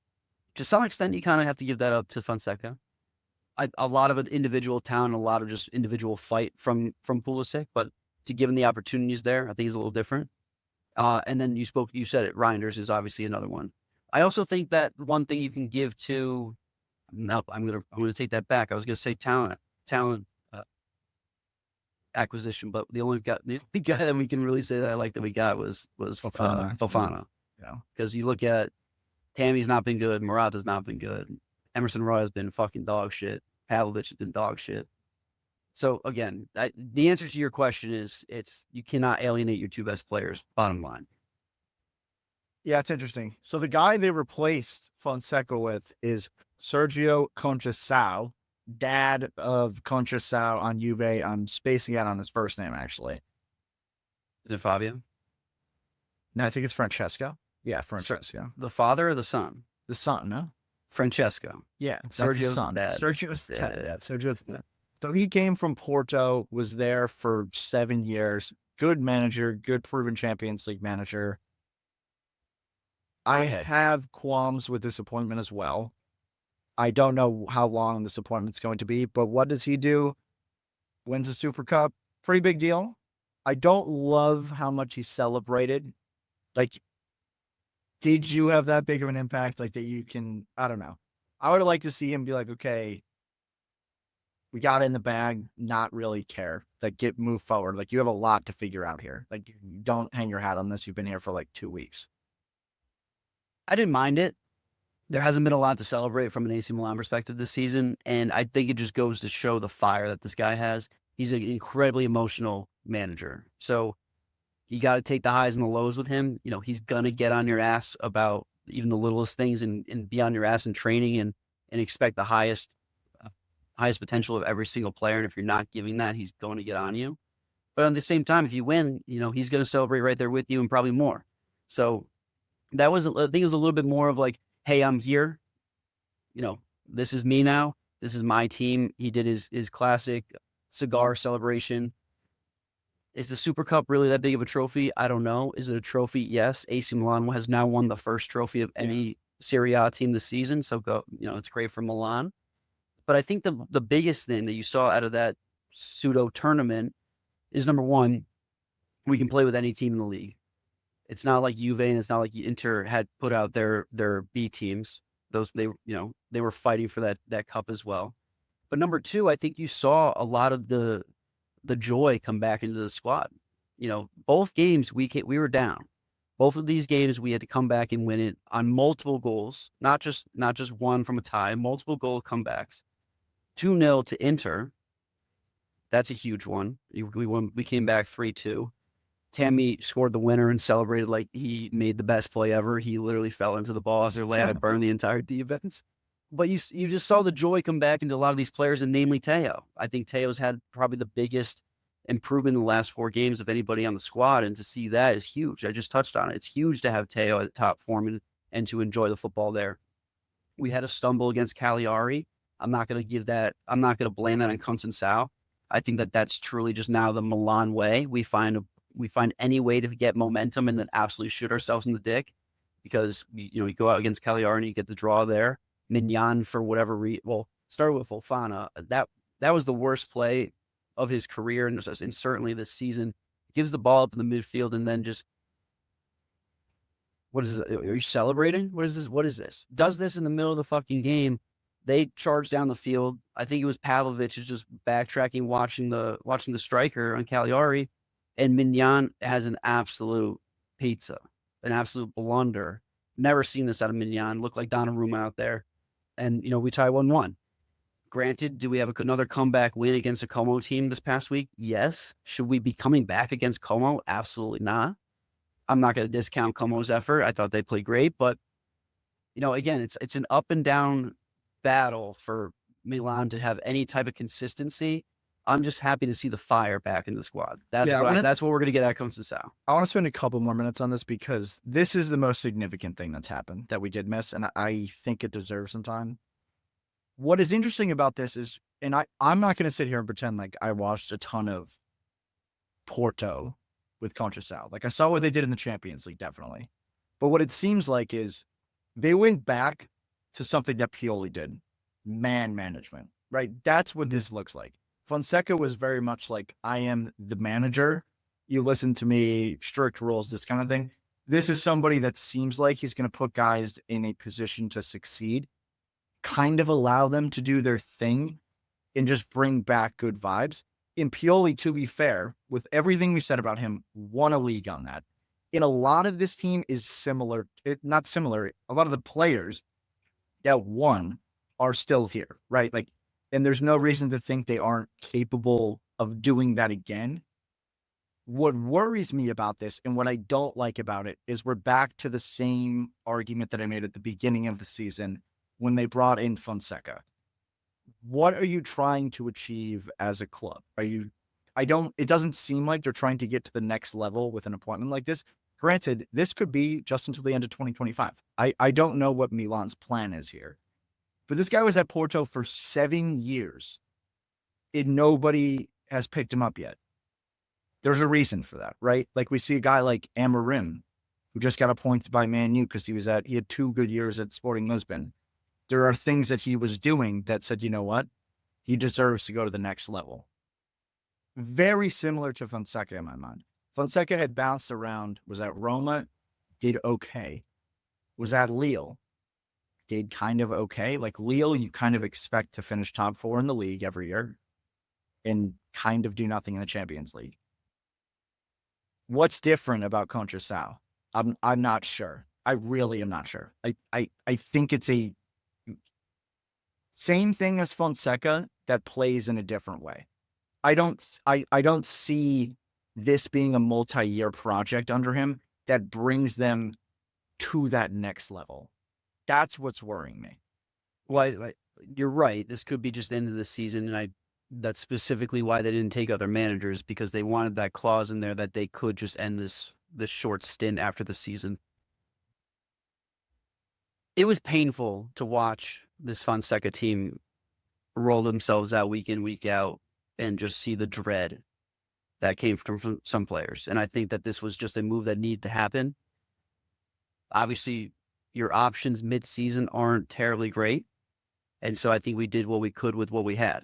B: to some extent, you kind of have to give that up to Fonseca. A lot of individual talent, a lot of just individual fight from Pulisic, but to give him the opportunities there, I think he's a little different. And then you said it, Reinders is obviously another one. I also think that one thing you can give to, no, I'm gonna take that back. I was gonna say talent acquisition, but the only guy that we can really say that I like that we got was Fofana.
A: Yeah,
B: because you look at Tammy's not been good, Morata's not been good, Emerson Roy has been fucking dog shit, Pavlovic has been dog shit. So again, the answer to your question is you cannot alienate your 2 best players. Bottom line.
A: Yeah, it's interesting. So the guy they replaced Fonseca with is Sergio Conceição, dad of Conceição on Juve. I'm spacing out on his first name, actually.
B: Is it Fabio?
A: No, I think it's Francesco. Yeah, Francesco.
B: The father or the son?
A: The son, no?
B: Francesco.
A: Yeah,
B: Sergio's
A: son.
B: dad.
A: Sergio's dad. Yeah, Sergio's dad. So he came from Porto, was there for 7 years. Good manager, good proven Champions League manager. I have qualms with disappointment as well. I don't know how long this appointment's going to be, but what does he do? Wins a Super Cup. Pretty big deal. I don't love how much he celebrated. Like, did you have that big of an impact? Like that you can, I don't know. I would have liked to see him be like, okay, we got it in the bag, not really care. Like, move forward. Like, you have a lot to figure out here. Like, you don't hang your hat on this. You've been here for like 2 weeks.
B: I didn't mind it. There hasn't been a lot to celebrate from an AC Milan perspective this season, and I think it just goes to show the fire that this guy has. He's an incredibly emotional manager. So you got to take the highs and the lows with him. You know, he's going to get on your ass about even the littlest things and be on your ass in training and expect the highest potential of every single player. And if you're not giving that, he's going to get on you. But at the same time, if you win, you know, he's going to celebrate right there with you and probably more. So I think it was a little bit more of like, hey, I'm here. You know, this is me now. This is my team. He did his classic cigar celebration. Is the Super Cup really that big of a trophy? I don't know. Is it a trophy? Yes. AC Milan has now won the first trophy of any Serie A team this season. So it's great for Milan. But I think the biggest thing that you saw out of that pseudo tournament is, number one, we can play with any team in the league. It's not like Juve and it's not like Inter had put out their B teams. They were fighting for that cup as well. But number two, I think you saw a lot of the joy come back into the squad. You know, both games we were down. Both of these games we had to come back and win it on multiple goals, not just one from a tie, multiple goal comebacks. 2-0 to Inter. That's a huge one. We won. We came back 3-2. Tammy scored the winner and celebrated like he made the best play ever. He literally fell into the ball as their lay had burned the entire defense. But you just saw the joy come back into a lot of these players, and namely Teo. I think Teo's had probably the biggest improvement in the last 4 games of anybody on the squad, and to see that is huge. I just touched on it. It's huge to have Teo at top form and to enjoy the football there. We had a stumble against Cagliari. I'm not going to blame that on Conceição. I think that's truly just now the Milan way. We find any way to get momentum and then absolutely shoot ourselves in the dick, because you go out against Cagliari and you get the draw there. Mignon, for whatever reason, started with Fofana. That was the worst play of his career, and certainly this season. Gives the ball up in the midfield and then just, what is this? Are you celebrating? What is this? What is this? Does this in the middle of the fucking game. They charge down the field. I think it was Pavlovic is just backtracking, watching the striker on Cagliari, and Mignon has an absolute pizza, an absolute blunder. Never seen this out of Mignon. Looked like Donnarumma out there. And, we tie 1-1. Granted, do we have another comeback win against a Como team this past week? Yes. Should we be coming back against Como? Absolutely not. I'm not going to discount Como's effort. I thought they played great. But, again, it's an up and down battle for Milan to have any type of consistency. I'm just happy to see the fire back in the squad. That's what we're going to get at Conceição.
A: I want to spend a couple more minutes on this because this is the most significant thing that's happened that we did miss, and I think it deserves some time. What is interesting about this is, and I'm not going to sit here and pretend like I watched a ton of Porto with Conceição. Like, I saw what they did in the Champions League, definitely. But what it seems like is they went back to something that Pioli did, man management, right? That's what this looks like. Fonseca was very much like, I am the manager. You listen to me, strict rules, this kind of thing. This is somebody that seems like he's going to put guys in a position to succeed, kind of allow them to do their thing, and just bring back good vibes. In Pioli, to be fair, with everything we said about him, won a league on that. And a lot of this team is similar, not similar, a lot of the players that won are still here, right? Like, and there's no reason to think they aren't capable of doing that again. What worries me about this and what I don't like about it is we're back to the same argument that I made at the beginning of the season when they brought in Fonseca. What are you trying to achieve as a club? It doesn't seem like they're trying to get to the next level with an appointment like this. Granted, this could be just until the end of 2025. I don't know what Milan's plan is here. But this guy was at Porto for 7 years, and nobody has picked him up yet. There's a reason for that, right? Like, we see a guy like Amorim, who just got appointed by Man U because he had 2 good years at Sporting Lisbon. There are things that he was doing that said, you know what? He deserves to go to the next level. Very similar to Fonseca in my mind. Fonseca had bounced around, was at Roma, did okay. Was at Lille, did kind of okay. Like, Lille, you kind of expect to finish top 4 in the league every year and kind of do nothing in the Champions League. What's different about Conceição? I'm not sure. I really am not sure. I think it's a same thing as Fonseca that plays in a different way. I don't see this being a multi-year project under him that brings them to that next level. That's what's worrying me.
B: Well, you're right. This could be just the end of the season, and that's specifically why they didn't take other managers, because they wanted that clause in there that they could just end this short stint after the season. It was painful to watch this Fonseca team roll themselves out week in, week out, and just see the dread that came from some players. And I think that this was just a move that needed to happen. Obviously, your options mid-season aren't terribly great. And so I think we did what we could with what we had.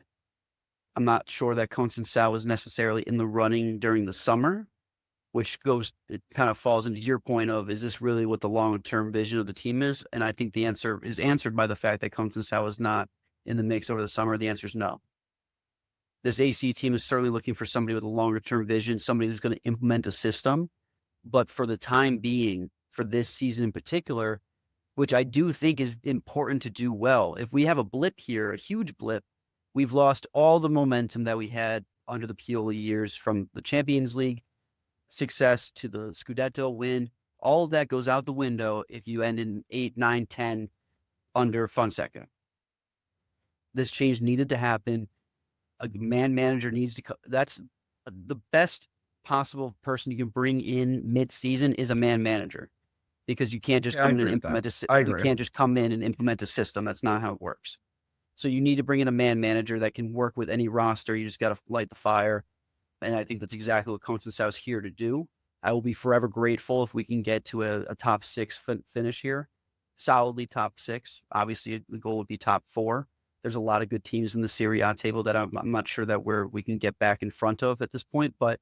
B: I'm not sure that Conceição was necessarily in the running during the summer, which it kind of falls into your point of, is this really what the long-term vision of the team is? And I think the answer is answered by the fact that Conceição was not in the mix over the summer. The answer is no. This AC team is certainly looking for somebody with a longer-term vision, somebody who's going to implement a system. But for the time being, for this season in particular, which I do think is important to do well, if we have a blip here, a huge blip, we've lost all the momentum that we had under the Pioli years, from the Champions League success to the Scudetto win. All of that goes out the window if you end in 8, 9, 10 under Fonseca. This change needed to happen. A manager needs to that's the best possible person you can bring in mid-season is a manager, because you can't just come in and implement you can't just come in and implement a system. That's not how it works. So you need to bring in a manager that can work with any roster. You just got to light the fire. And I think that's exactly what Conceição is here to do. I will be forever grateful if we can get to a top 6 finish here, solidly top 6. Obviously, the goal would be top 4. There's a lot of good teams in the Serie A table that I'm not sure that we can get back in front of at this point, but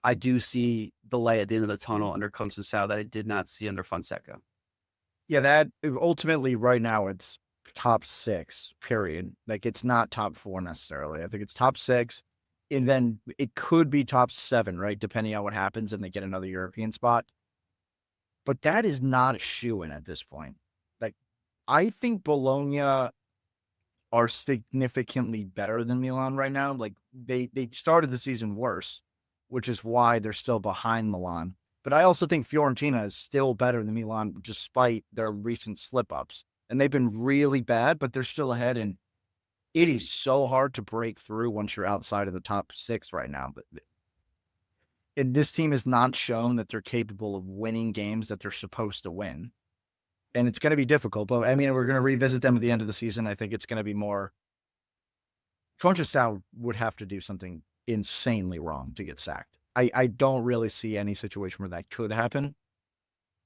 B: I do see the light at the end of the tunnel under Conceição that I did not see under Fonseca.
A: Yeah, that ultimately right now it's top 6, period. Like, it's not top 4 necessarily. I think it's top 6, and then it could be top 7, right? Depending on what happens and they get another European spot. But that is not a shoo-in at this point. Like, I think Bologna are significantly better than Milan right now. Like, they started the season worse, which is why they're still behind Milan. But I also think Fiorentina is still better than Milan despite their recent slip-ups. And they've been really bad, but they're still ahead. And it is so hard to break through once you're outside of the top 6 right now. And this team has not shown that they're capable of winning games that they're supposed to win. And it's going to be difficult. But, I mean, we're going to revisit them at the end of the season. I think it's going to be more... Conceição would have to do something insanely wrong to get sacked. I don't really see any situation where that could happen.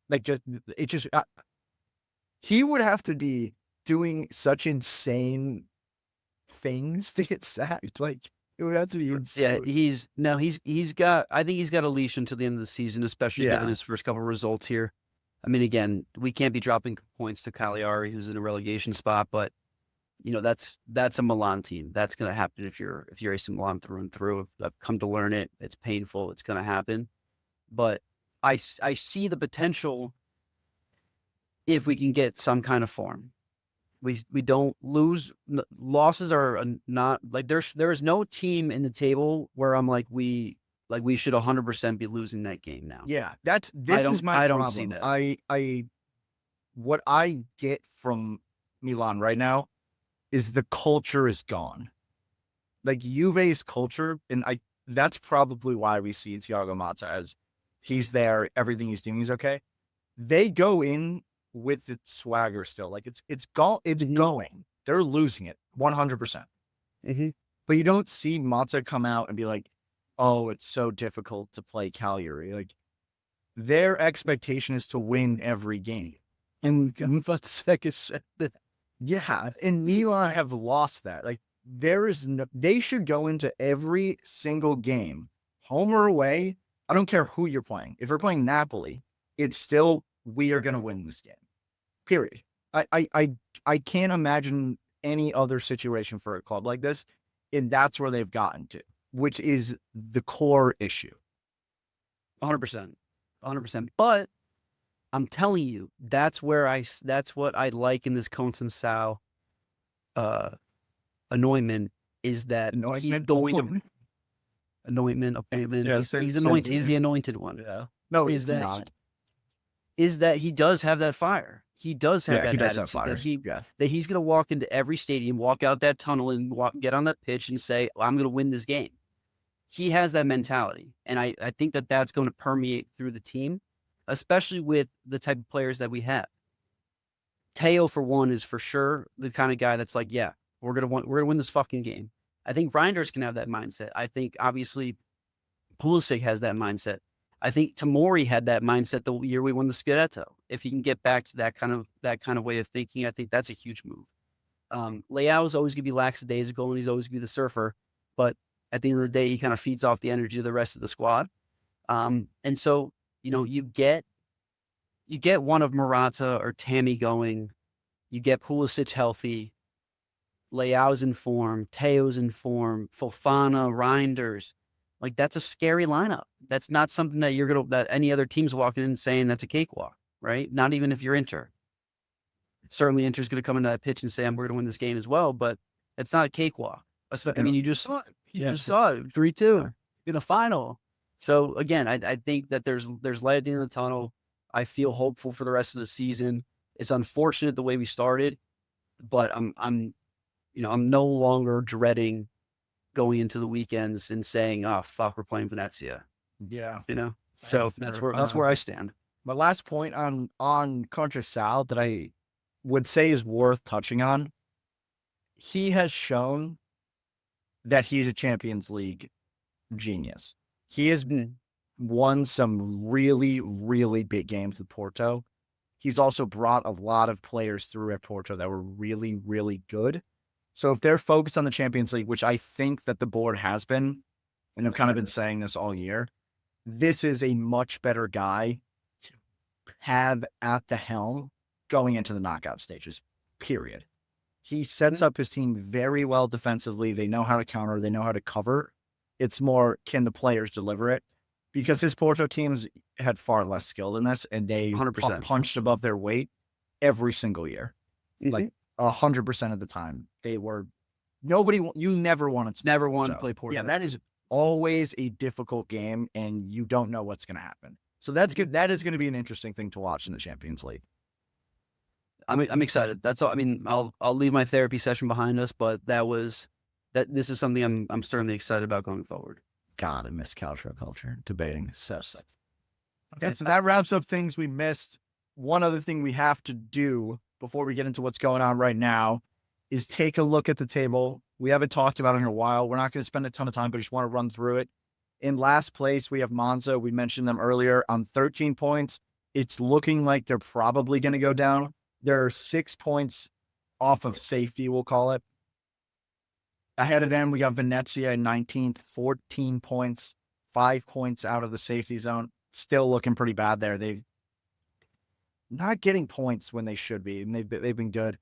A: Like, he would have to be doing such insane things to get sacked. Like, it would have to be insane.
B: Yeah, I think he's got a leash until the end of the season, especially given his first couple of results here. I mean, again, we can't be dropping points to Cagliari, who's in a relegation spot, but that's a Milan team. That's going to happen if you're AC Milan through and through. I've come to learn it. It's painful. It's going to happen. But I see the potential if we can get some kind of form. We don't lose. Losses are not like there is no team in the table where I'm like we should 100% be losing that game now.
A: Yeah, this is my problem.
B: I don't see that.
A: What I get from Milan right now is the culture is gone. Like, Juve's culture, and that's probably why we see Thiago Motta as he's there, everything he's doing is okay. They go in with the swagger still. Like, it's going. They're losing it 100%.
B: Mm-hmm.
A: But you don't see Motta come out and be like, oh, it's so difficult to play Cagliari. Like, their expectation is to win every game. And Fonseca said that. Yeah, and Milan have lost that. Like, they should go into every single game, home or away. I don't care who you're playing. If you're playing Napoli, it's still, we are going to win this game. Period. I can't imagine any other situation for a club like this, and that's where they've gotten to, which is the core issue.
B: 100%. 100%. But I'm telling you, that's what I like in this Consensao anointment is that he's going to appointment.
A: Yes,
B: He's anointed. He's the anointed one.
A: Yeah. No,
B: is that he does have that fire. He does have that
A: he does
B: attitude
A: have fire.
B: that he's going to walk into every stadium, walk out that tunnel, and get on that pitch and say, "I'm going to win this game." He has that mentality, and I think that that's going to permeate through the team, especially with the type of players that we have. Teo, for one, is for sure the kind of guy that's like, "Yeah, we're gonna win this fucking game." I think Reinders can have that mindset. I think obviously Pulisic has that mindset. I think Tomori had that mindset the year we won the Scudetto. If he can get back to that kind of way of thinking, I think that's a huge move. Leao is always going to be lackadaisical, and he's always going to be the surfer. But at the end of the day, he kind of feeds off the energy of the rest of the squad. And so, you get one of Morata or Tammy going, you get Pulisic healthy, Leao's in form, Teo's in form, Fofana, Reinders. Like, that's a scary lineup. That's not something that any other team's walking in saying that's a cakewalk, right? Not even if you're Inter. Certainly Inter's going to come into that pitch and say, we're going to win this game as well, but it's not a cakewalk. I mean, you just saw it. You just saw it, 3-2 in a final. So again, I think that there's light at the end of the tunnel. I feel hopeful for the rest of the season. It's unfortunate the way we started, but I'm no longer dreading going into the weekends and saying, "Oh fuck, we're playing Venezia."
A: Yeah.
B: So that's where I stand.
A: My last point on Consensao that I would say is worth touching on. He has shown that he's a Champions League genius. He has won some really, really big games with Porto. He's also brought a lot of players through at Porto that were really, really good. So if they're focused on the Champions League, which I think that the board has been, and I've kind of been saying this all year, this is a much better guy to have at the helm going into the knockout stages, period. He sets up his team very well defensively. They know how to counter. They know how to cover. It's more, can the players deliver it? Because his Porto teams had far less skill than this, and they
B: 100%.
A: punched above their weight every single year. Like 100% of the time. They were, you never wanted to
B: play Porto.
A: Yeah, that is always a difficult game, and you don't know what's going to happen. So that's good. That is going to be an interesting thing to watch in the Champions League.
B: I'm excited. That's all. I mean, I'll leave my therapy session behind us, but this is something I'm certainly excited about going forward.
A: God, I miss Calcio Culture debating. So okay, so that wraps up things we missed. One other thing we have to do before we get into what's going on right now is take a look at the table. We haven't talked about it in a while. We're not going to spend a ton of time, but just want to run through it. In last place, we have Monza. We mentioned them earlier on 13 points. It's looking like they're probably going to go down. They're 6 points off of safety, we'll call it. Ahead of them, we got Venezia in 19th, 14 points, 5 points out of the safety zone. Still looking pretty bad there. They've not getting points when they should be, and they've been good.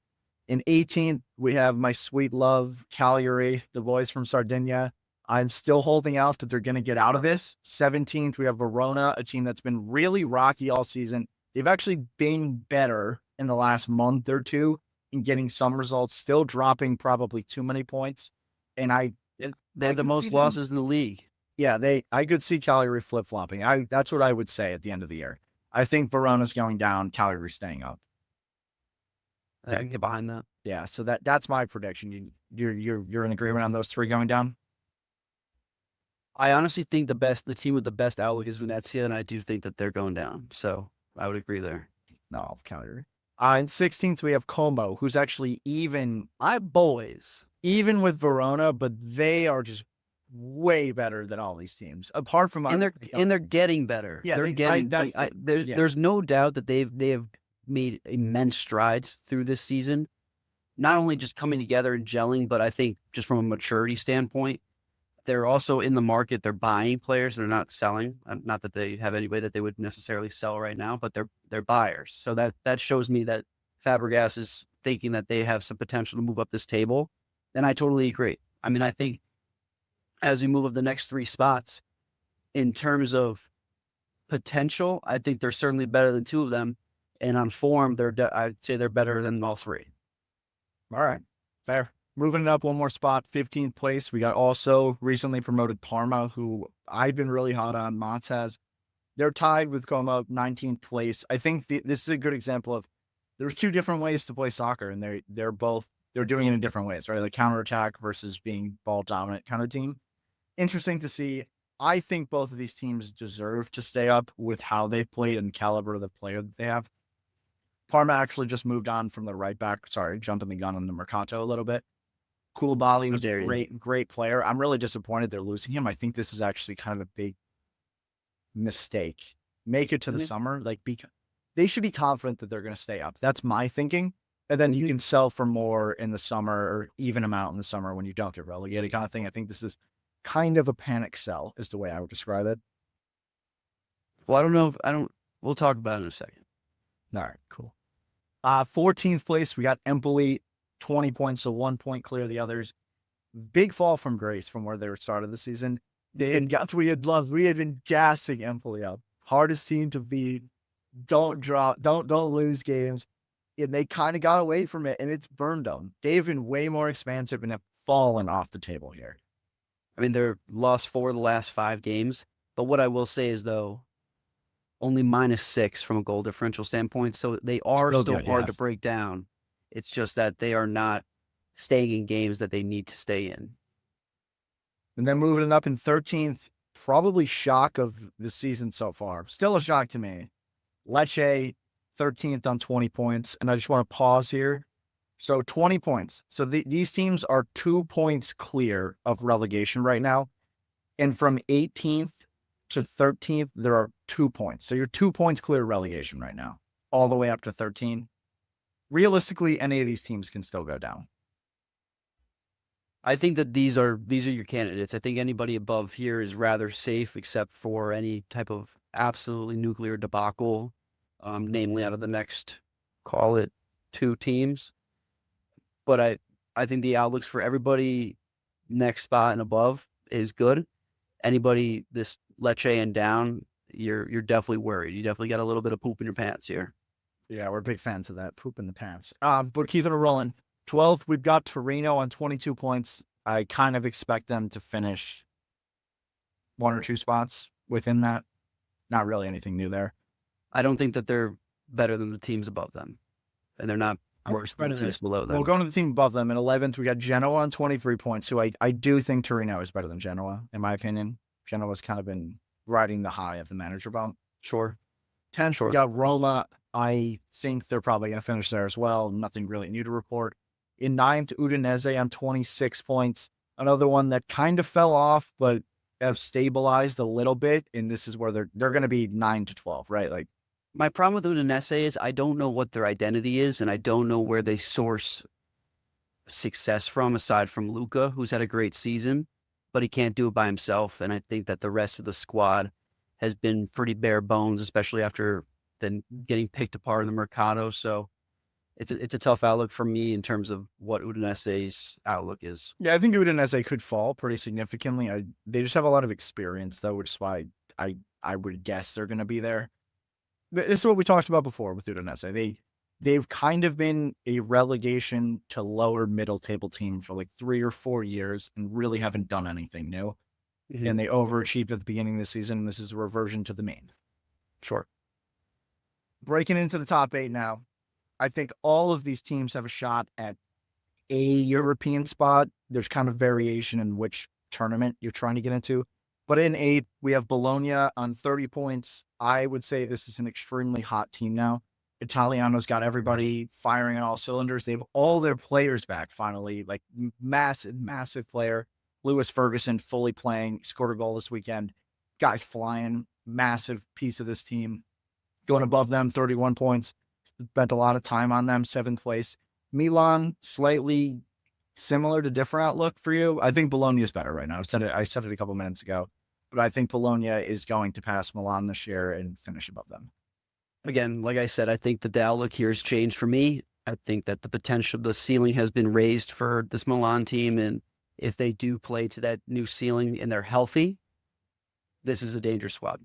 A: In 18th, we have my sweet love, Cagliari, the boys from Sardinia. I'm still holding out that they're going to get out of this. 17th, we have Verona, a team that's been really rocky all season. They've actually been better in the last month or two in getting some results, still dropping probably too many points. And
B: they have the most losses in the league.
A: Yeah, I could see Cagliari flip-flopping. That's what I would say at the end of the year. I think Verona's going down, Cagliari's staying up.
B: I can get behind that.
A: Yeah, so that's my prediction. You're in agreement on those three going down?
B: I honestly think the team with the best outlook is Venezia, and I do think that they're going down. So I would agree there.
A: No, Cagliari. In 16th, we have Como, who's actually even.
B: My boys.
A: Even with Verona, but they are just way better than all these teams. Apart from
B: and they're getting better.
A: Yeah,
B: there's no doubt that they have made immense strides through this season. Not only just coming together and gelling, but I think just from a maturity standpoint, they're also in the market. They're buying players. They're not selling. Not that they have anybody that they would necessarily sell right now, but they're buyers. So that shows me that Fabregas is thinking that they have some potential to move up this table. And I totally agree. I mean, I think as we move up the next three spots, in terms of potential, I think they're certainly better than two of them. And on form, I'd say they're better than all three.
A: All right. Fair. Moving it up one more spot, 15th place. We got also recently promoted Parma, who I've been really hot on. Mats has. They're tied with Como, 19th place. I think this is a good example of there's two different ways to play soccer, and they're doing it in different ways, right? Like counterattack versus being ball dominant kind of team. Interesting to see. I think both of these teams deserve to stay up with how they've played and the caliber of the player that they have. Parma actually just moved on from the right back. Sorry, jumping the gun on the mercato a little bit. Koulibaly was a great player. I'm really disappointed they're losing him. I think this is actually kind of a big mistake. Make it to the summer. They should be confident that they're going to stay up. That's my thinking. And then you can sell for more in the summer or even amount in the summer when you don't get relegated kind of thing. I think this is kind of a panic sell is the way I would describe it.
B: Well, we'll talk about it in a second.
A: All right, cool. 14th place, we got Empoli, 20 points, so 1 point clear of the others. Big fall from grace from where they were started the season. That's what we had loved. We had been gassing Empoli up. Hardest team to beat. Don't drop. Don't lose games. And they kind of got away from it, and it's burned them. They've been way more expansive and have fallen off the table here.
B: I mean, they're lost 4 of the last 5 games. But what I will say is, though, only -6 from a goal differential standpoint. So they are still hard to break down. It's just that they are not staying in games that they need to stay in.
A: And then moving up in 13th, probably shock of the season so far. Still a shock to me. Lecce, 13th on 20 points. And I just want to pause here. So 20 points. So these teams are 2 points clear of relegation right now. And from 18th to 13th, there are 2 points. So you're 2 points clear of relegation right now, all the way up to 13. Realistically, any of these teams can still go down.
B: I think that these are your candidates. I think anybody above here is rather safe, except for any type of absolutely nuclear debacle, namely out of the next, call it 2 teams. But I think the outlooks for everybody next spot and above is good. Anybody this Lecce and down, you're definitely worried. You definitely got a little bit of poop in your pants here.
A: Yeah, we're big fans of that, poop in the pants. But keeping it rolling. 12th, we've got Torino on 22 points. I kind of expect them to finish 1 or 2 spots within that. Not really anything new there.
B: I don't think that they're better than the teams above them. And they're not worse than the teams below them.
A: Well, going to the team above them, in 11th, we got Genoa on 23 points. So I do think Torino is better than Genoa, in my opinion. Genoa's kind of been riding the high of the manager bump.
B: Sure.
A: 10th, we got Roma. I think they're probably going to finish there as well. Nothing really new to report. In 9th, Udinese on 26 points. Another one that kind of fell off, but have stabilized a little bit. And this is where they're going to be 9 to 12, right? Like,
B: my problem with Udinese is I don't know what their identity is, and I don't know where they source success from, aside from Luca, who's had a great season, but he can't do it by himself. And I think that the rest of the squad has been pretty bare bones, especially after then getting picked apart in the mercato. So it's a tough outlook for me in terms of what Udinese's outlook is.
A: Yeah, I think Udinese could fall pretty significantly. They just have a lot of experience, though, which is why I would guess they're going to be there. This is what we talked about before with Udinese. They've kind of been a relegation to lower middle table team for like 3 or 4 years and really haven't done anything new. Mm-hmm. And they overachieved at the beginning of the season. This is a reversion to the mean.
B: Sure.
A: Breaking into the top 8 now. I think all of these teams have a shot at a European spot. There's kind of variation in which tournament you're trying to get into. But in 8th, we have Bologna on 30 points. I would say this is an extremely hot team now. Italiano's got everybody firing on all cylinders. They have all their players back finally, like massive player. Lewis Ferguson fully playing, scored a goal this weekend. Guys flying, massive piece of this team. Going above them, 31 points. Spent a lot of time on them, 7th place. Milan, slightly similar to different outlook for you. I think Bologna is better right now. I said it a couple minutes ago, but I think Bologna is going to pass Milan this year and finish above them.
B: Again, like I said, I think that the outlook here has changed for me. I think that the potential, the ceiling has been raised for this Milan team. And if they do play to that new ceiling and they're healthy, this is a dangerous squad.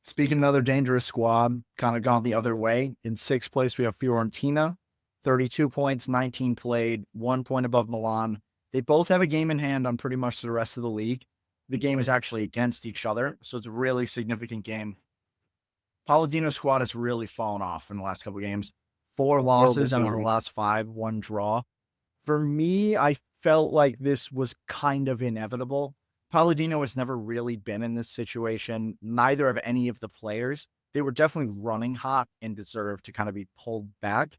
A: Speaking of another dangerous squad, kind of gone the other way. In sixth place, we have Fiorentina, 32 points, 19 played, 1 point above Milan. They both have a game in hand on pretty much the rest of the league. The game is actually against each other, so it's a really significant game. Palladino's squad has really fallen off in the last couple of games. 4 losses out of the last 5, 1 draw. For me, I felt like this was kind of inevitable. Palladino has never really been in this situation. Neither of any of the players. They were definitely running hot and deserved to kind of be pulled back.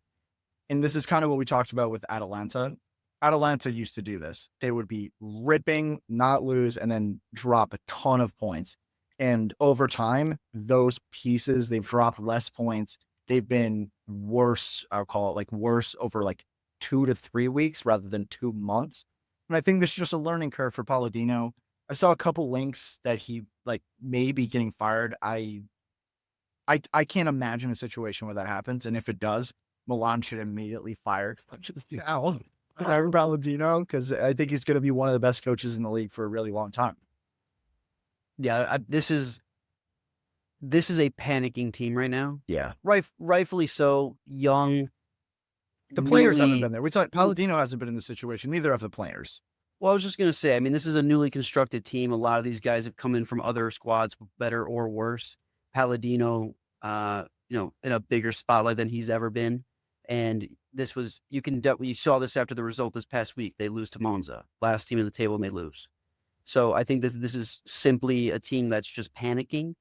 A: And this is kind of what we talked about with Atalanta. Atalanta used to do this. They would be ripping, not lose, and then drop a ton of points. And over time, those pieces, they've dropped less points. They've been worse, I'll call it like worse over like 2 to 3 weeks rather than 2 months. And I think this is just a learning curve for Palladino. I saw a couple links that he like maybe getting fired. I can't imagine a situation where that happens. And if it does, Milan should immediately fire Palladino, because I think he's going to be one of the best coaches in the league for a really long time.
B: Yeah, this is a panicking team right now.
A: Yeah.
B: Rightfully so. Young.
A: The players haven't been there. We thought Palladino hasn't been in the situation. Neither have the players.
B: Well, I was just going to say, I mean, this is a newly constructed team. A lot of these guys have come in from other squads, better or worse. Palladino, in a bigger spotlight than he's ever been. And this was, you saw this after the result this past week. They lose to Monza. Last team in the table, and they lose. So I think that this is simply a team that's just panicking.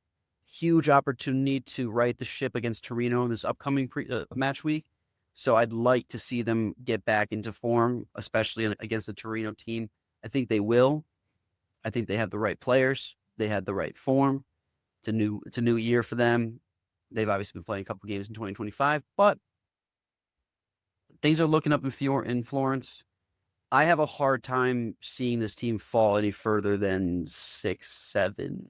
B: Huge opportunity to right the ship against Torino in this upcoming match week. So I'd like to see them get back into form, especially against the Torino team. I think they will. I think they have the right players. They had the right form. It's a new year for them. They've obviously been playing a couple games in 2025, but things are looking up in Florence. I have a hard time seeing this team fall any further than 6, 7,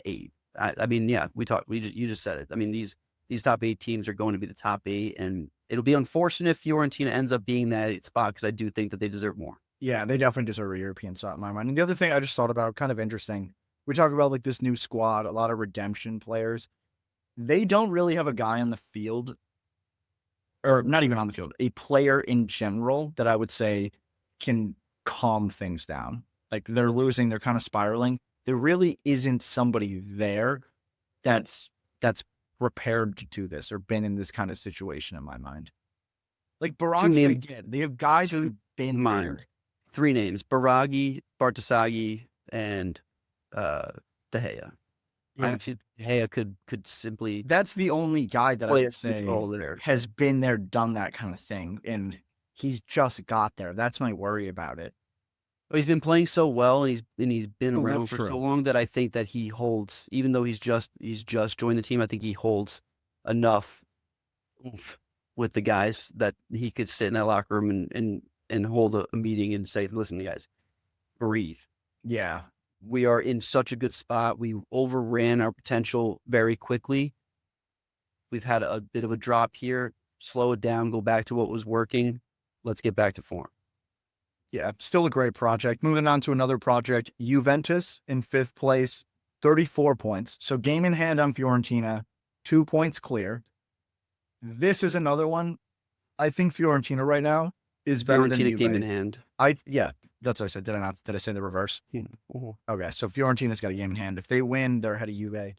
B: 8. I mean, yeah, you just said it. I mean, these top 8 teams are going to be the top 8, and it'll be unfortunate if Fiorentina ends up being that spot, because I do think that they deserve more.
A: Yeah, they definitely deserve a European spot in my mind. And the other thing I just thought about, kind of interesting, we talk about like this new squad, a lot of redemption players. They don't really have a guy on the field, or not even on the field, a player in general that I would say can calm things down. Like they're losing, they're kind of spiraling. There really isn't somebody there that's prepared to do this or been in this kind of situation in my mind. Like Baraghi, again, they have guys who've been there.
B: 3 names: Baraghi, Bartasaghi, and De Gea.
A: Yeah.
B: De Gea could simply.
A: That's the only guy that I would say
B: there
A: has been there, done that kind of thing, and he's just got there. That's my worry about it.
B: But he's been playing so well, and he's been around for so long that I think that he holds, even though he's just joined the team, I think he holds enough with the guys that he could sit in that locker room and hold a meeting and say, listen, guys, breathe.
A: Yeah.
B: We are in such a good spot. We overran our potential very quickly. We've had a bit of a drop here. Slow it down, go back to what was working. Let's get back to form.
A: Yeah, still a great project. Moving on to another project, Juventus in 5th place, 34 points. So game in hand on Fiorentina, 2 points clear. This is another one. I think Fiorentina right now is better than Juve.
B: Game in hand.
A: Yeah, that's what I said. Did I not? Did I say the reverse?
B: Yeah. Uh-huh.
A: Okay, so Fiorentina's got a game in hand. If they win, they're ahead of Juve.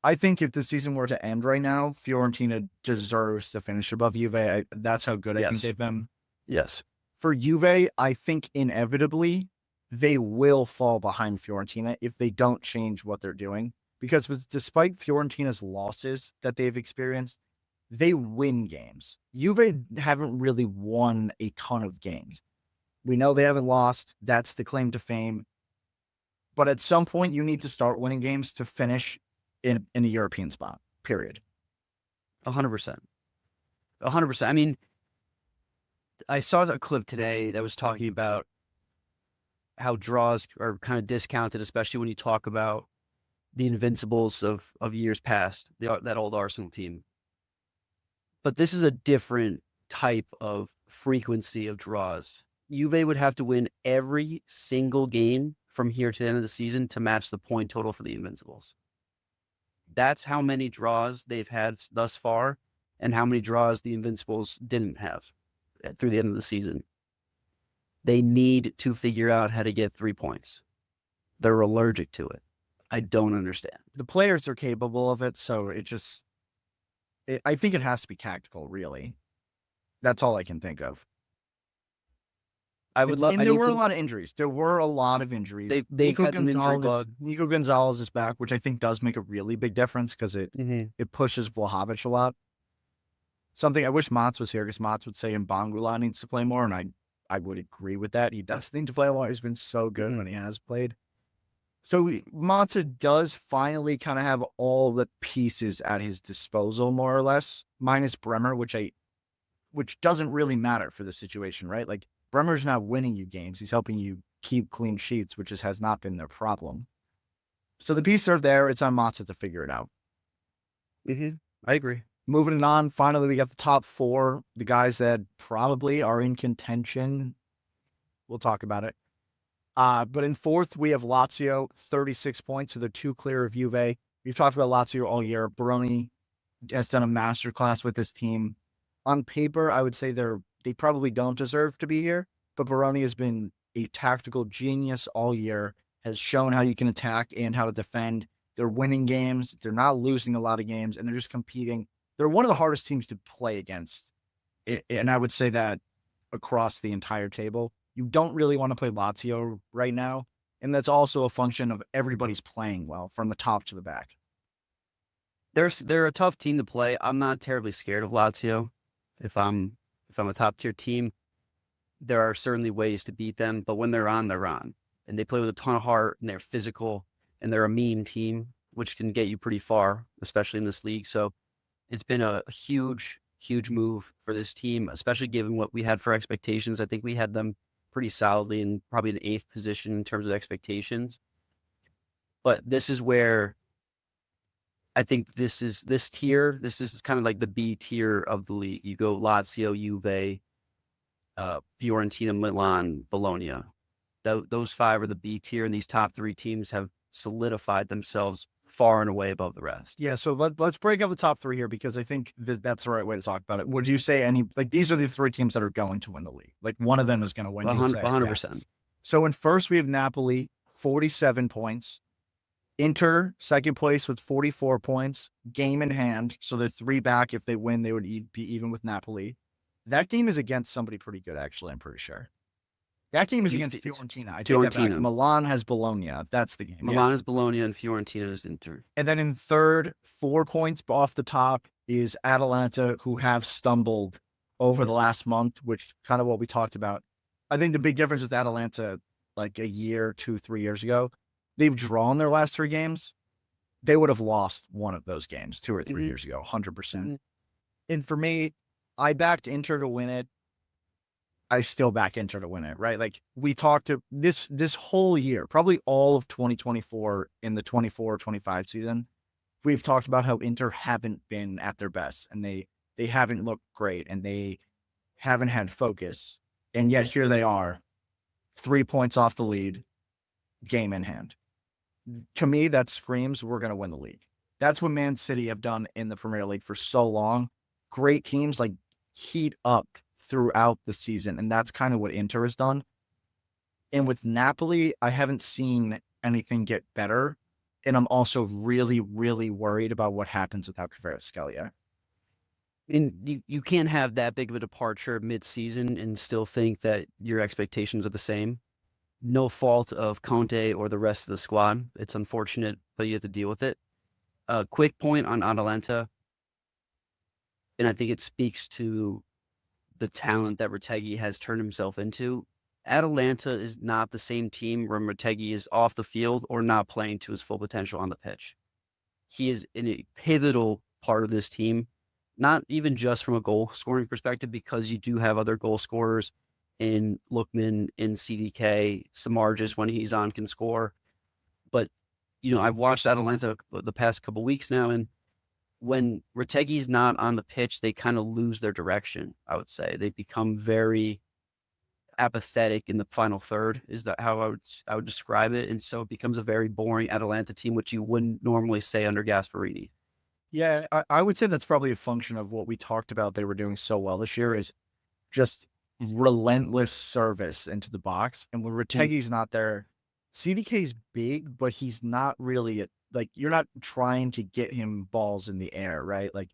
A: I think if the season were to end right now, Fiorentina deserves to finish above Juve. That's how good I think they've been.
B: Yes.
A: For Juve, I think inevitably they will fall behind Fiorentina if they don't change what they're doing. Because despite Fiorentina's losses that they've experienced, they win games. Juve haven't really won a ton of games. We know they haven't lost. That's the claim to fame. But at some point, you need to start winning games to finish in a European spot, period.
B: 100%. 100%. I mean, I saw a clip today that was talking about how draws are kind of discounted, especially when you talk about the invincibles of years past, that old Arsenal team. But this is a different type of frequency of draws. Juve would have to win every single game from here to the end of the season to match the point total for the invincibles. That's how many draws they've had thus far and how many draws the Invincibles didn't have through the end of the season. They need to figure out how to get 3 points. They're allergic to it. I don't understand.
A: The players are capable of it, so I think it has to be tactical, really. That's all I can think of.
B: I would love.
A: And there were a lot of injuries. There were a lot of injuries.
B: They got an injury bug.
A: Nico Gonzalez is back, which I think does make a really big difference because it pushes Vlahovic a lot. Something I wish Mats was here because Mats would say Mbangula needs to play more, and I would agree with that. He does need to play more. He's been so good when he has played. So Matza does finally kind of have all the pieces at his disposal, more or less, minus Bremer, which doesn't really matter for the situation, right? Like Bremer's not winning you games; he's helping you keep clean sheets, which has not been their problem. So the pieces are there. It's on Matza to figure it out.
B: I agree.
A: Moving on, finally, we got the top 4, the guys that probably are in contention. We'll talk about it. But in 4th, we have Lazio, 36 points, so they're 2 clear of Juve. We've talked about Lazio all year. Baroni has done a masterclass with this team. On paper, I would say they probably don't deserve to be here, but Baroni has been a tactical genius all year, has shown how you can attack and how to defend. They're winning games. They're not losing a lot of games, and they're just competing. They're one of the hardest teams to play against, and I would say that across the entire table. You don't really want to play Lazio right now, and that's also a function of everybody's playing well from the top to the back.
B: They're a tough team to play. I'm not terribly scared of Lazio. If I'm a top tier team, there are certainly ways to beat them, but when they're on, and they play with a ton of heart, and they're physical, and they're a mean team, which can get you pretty far, especially in this league. So it's been a huge move for this team, especially given what we had for expectations. I think we had them pretty solidly in probably an 8th position in terms of expectations. But this is where I think this is kind of like the B tier of the league. You go Lazio, Juve, Fiorentina, Milan, Bologna. Those 5 are the B tier, and these top 3 teams have solidified themselves far and away above the rest.
A: Yeah, so let's break up the top 3 here because I think that's the right way to talk about it. Would you say these are the 3 teams that are going to win the league? Like one of them is going to win.
B: 100%.
A: Yeah. So in first, we have Napoli, 47 points. Inter, second place with 44 points, game in hand. So they're 3 back. If they win, they would be even with Napoli. That game is against somebody pretty good, actually, I'm pretty sure. That game is against Fiorentina. I take that back. Milan has Bologna. That's the game.
B: Milan is Bologna and Fiorentina is Inter.
A: And then in third, 4 points off the top is Atalanta, who have stumbled over the last month, which kind of what we talked about. I think the big difference with Atalanta, like a year, 2, 3 years ago, they've drawn their last 3 games. They would have lost one of those games 2 or 3 years ago, 100%. And for me, I backed Inter to win it. I still back Inter to win it, right? Like we talked to this whole year, probably all of 2024 in the 24-25 season, we've talked about how Inter haven't been at their best and they haven't looked great and they haven't had focus. And yet here they are, 3 points off the lead, game in hand. To me, that screams we're going to win the league. That's what Man City have done in the Premier League for so long. Great teams like heat up throughout the season, and that's kind of what Inter has done. And with Napoli, I haven't seen anything get better, and I'm also really, really worried about what happens without Kvaratskhelia.
B: And you can't have that big of a departure mid-season and still think that your expectations are the same. No fault of Conte or the rest of the squad. It's unfortunate, but you have to deal with it. A quick point on Atalanta, and I think it speaks to the talent that Retegui has turned himself into. Atalanta is not the same team when Retegui is off the field or not playing to his full potential on the pitch. He is in a pivotal part of this team, not even just from a goal scoring perspective, because you do have other goal scorers in Lookman, in CDK, Samardzis when he's on can score. But, I've watched Atalanta the past couple weeks now, and when Retegui's not on the pitch, they kind of lose their direction, I would say. They become very apathetic in the final third. Is that how I would describe it? And so it becomes a very boring Atalanta team, which you wouldn't normally say under Gasparini.
A: Yeah, I would say that's probably a function of what we talked about they were doing so well this year is just relentless service into the box. And when Retegui's not there, CDK's big, but he's not really like, you're not trying to get him balls in the air, right? Like,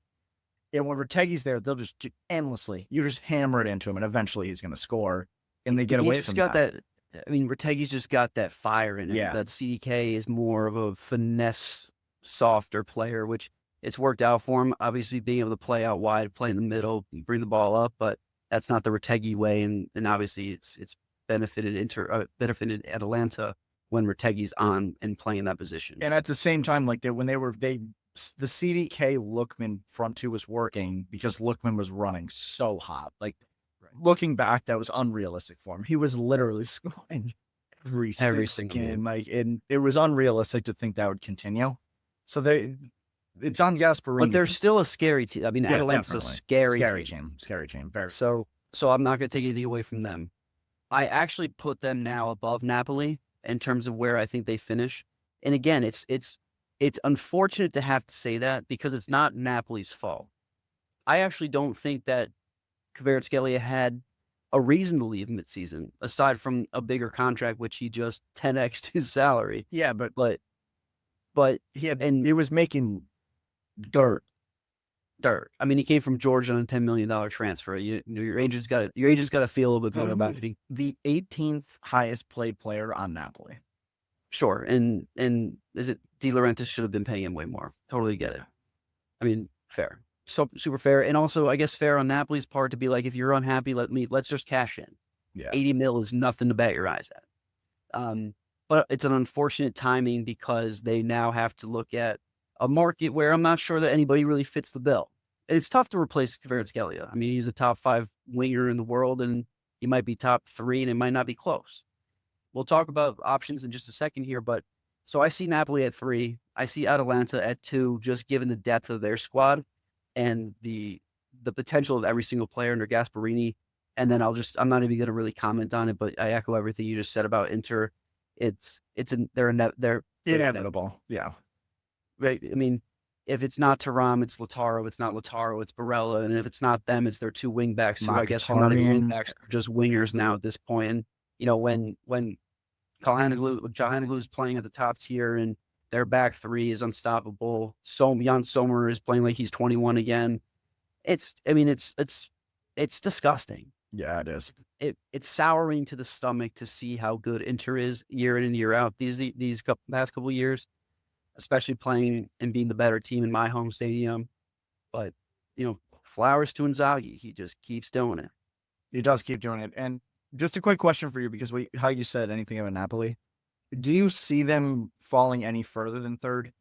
A: and when Retegui's there, they'll just endlessly, you just hammer it into him, and eventually he's going to score, and they get away from
B: that. I mean, Retegui's just got that fire in him.
A: Yeah.
B: That CDK is more of a finesse, softer player, which it's worked out for him. Obviously, being able to play out wide, play in the middle, bring the ball up, but that's not the Retegui way. And obviously, it's benefited benefited Atalanta when Retegui's on and playing that position.
A: And at the same time, like the CDK Lookman front two was working because Lookman was running so hot. Like, looking back, that was unrealistic for him. He was literally scoring every single game. Like, and it was unrealistic to think that would continue. So it's on Gasparini.
B: But they're still a scary team. I mean, Atalanta's a scary
A: team. Scary team. Very.
B: So I'm not going to take anything away from them. I actually put them now above Napoli in terms of where I think they finish. And again, it's unfortunate to have to say that because it's not Napoli's fault. I actually don't think that Kvaratskhelia had a reason to leave midseason, aside from a bigger contract, which he just 10x'd his salary.
A: Yeah, but
B: he
A: was making dirt.
B: I mean, he came from Georgia on a $10 million transfer. Your agent's got to feel a little bit better about it.
A: The 18th highest paid player on Napoli.
B: Sure, and is it De Laurentiis should have been paying him way more? Totally get it. I mean, fair, so super fair, and also I guess fair on Napoli's part to be like, if you're unhappy, let's just cash in.
A: Yeah,
B: 80 mil is nothing to bat your eyes at. But it's an unfortunate timing because they now have to look at a market where I'm not sure that anybody really fits the bill. And it's tough to replace Kvaratskhelia. I mean, he's a top 5 winger in the world, and he might be top 3, and it might not be close. We'll talk about options in just a second here, but so I see Napoli at 3. I see Atalanta at 2, just given the depth of their squad and the potential of every single player under Gasparini. And then I'm not even going to really comment on it, but I echo everything you just said about Inter. They're
A: inevitable. Yeah.
B: Right. I mean, if it's not Thuram, it's Lautaro. It's not Lautaro, it's Barella. And if it's not them, it's their 2 wing backs. So I guess I'm not even wing backs, just wingers now at this point. And, when Calhanoglu is playing at the top tier and their back 3 is unstoppable. So Jan Sommer is playing like he's 21 again. It's disgusting.
A: Yeah, it is.
B: It's souring to the stomach to see how good Inter is year in and year out. These past couple of years, especially playing and being the better team in my home stadium. But, flowers to Inzaghi. He just keeps doing it.
A: He does keep doing it. And just a quick question for you, because how you said anything about Napoli. Do you see them falling any further than 3rd?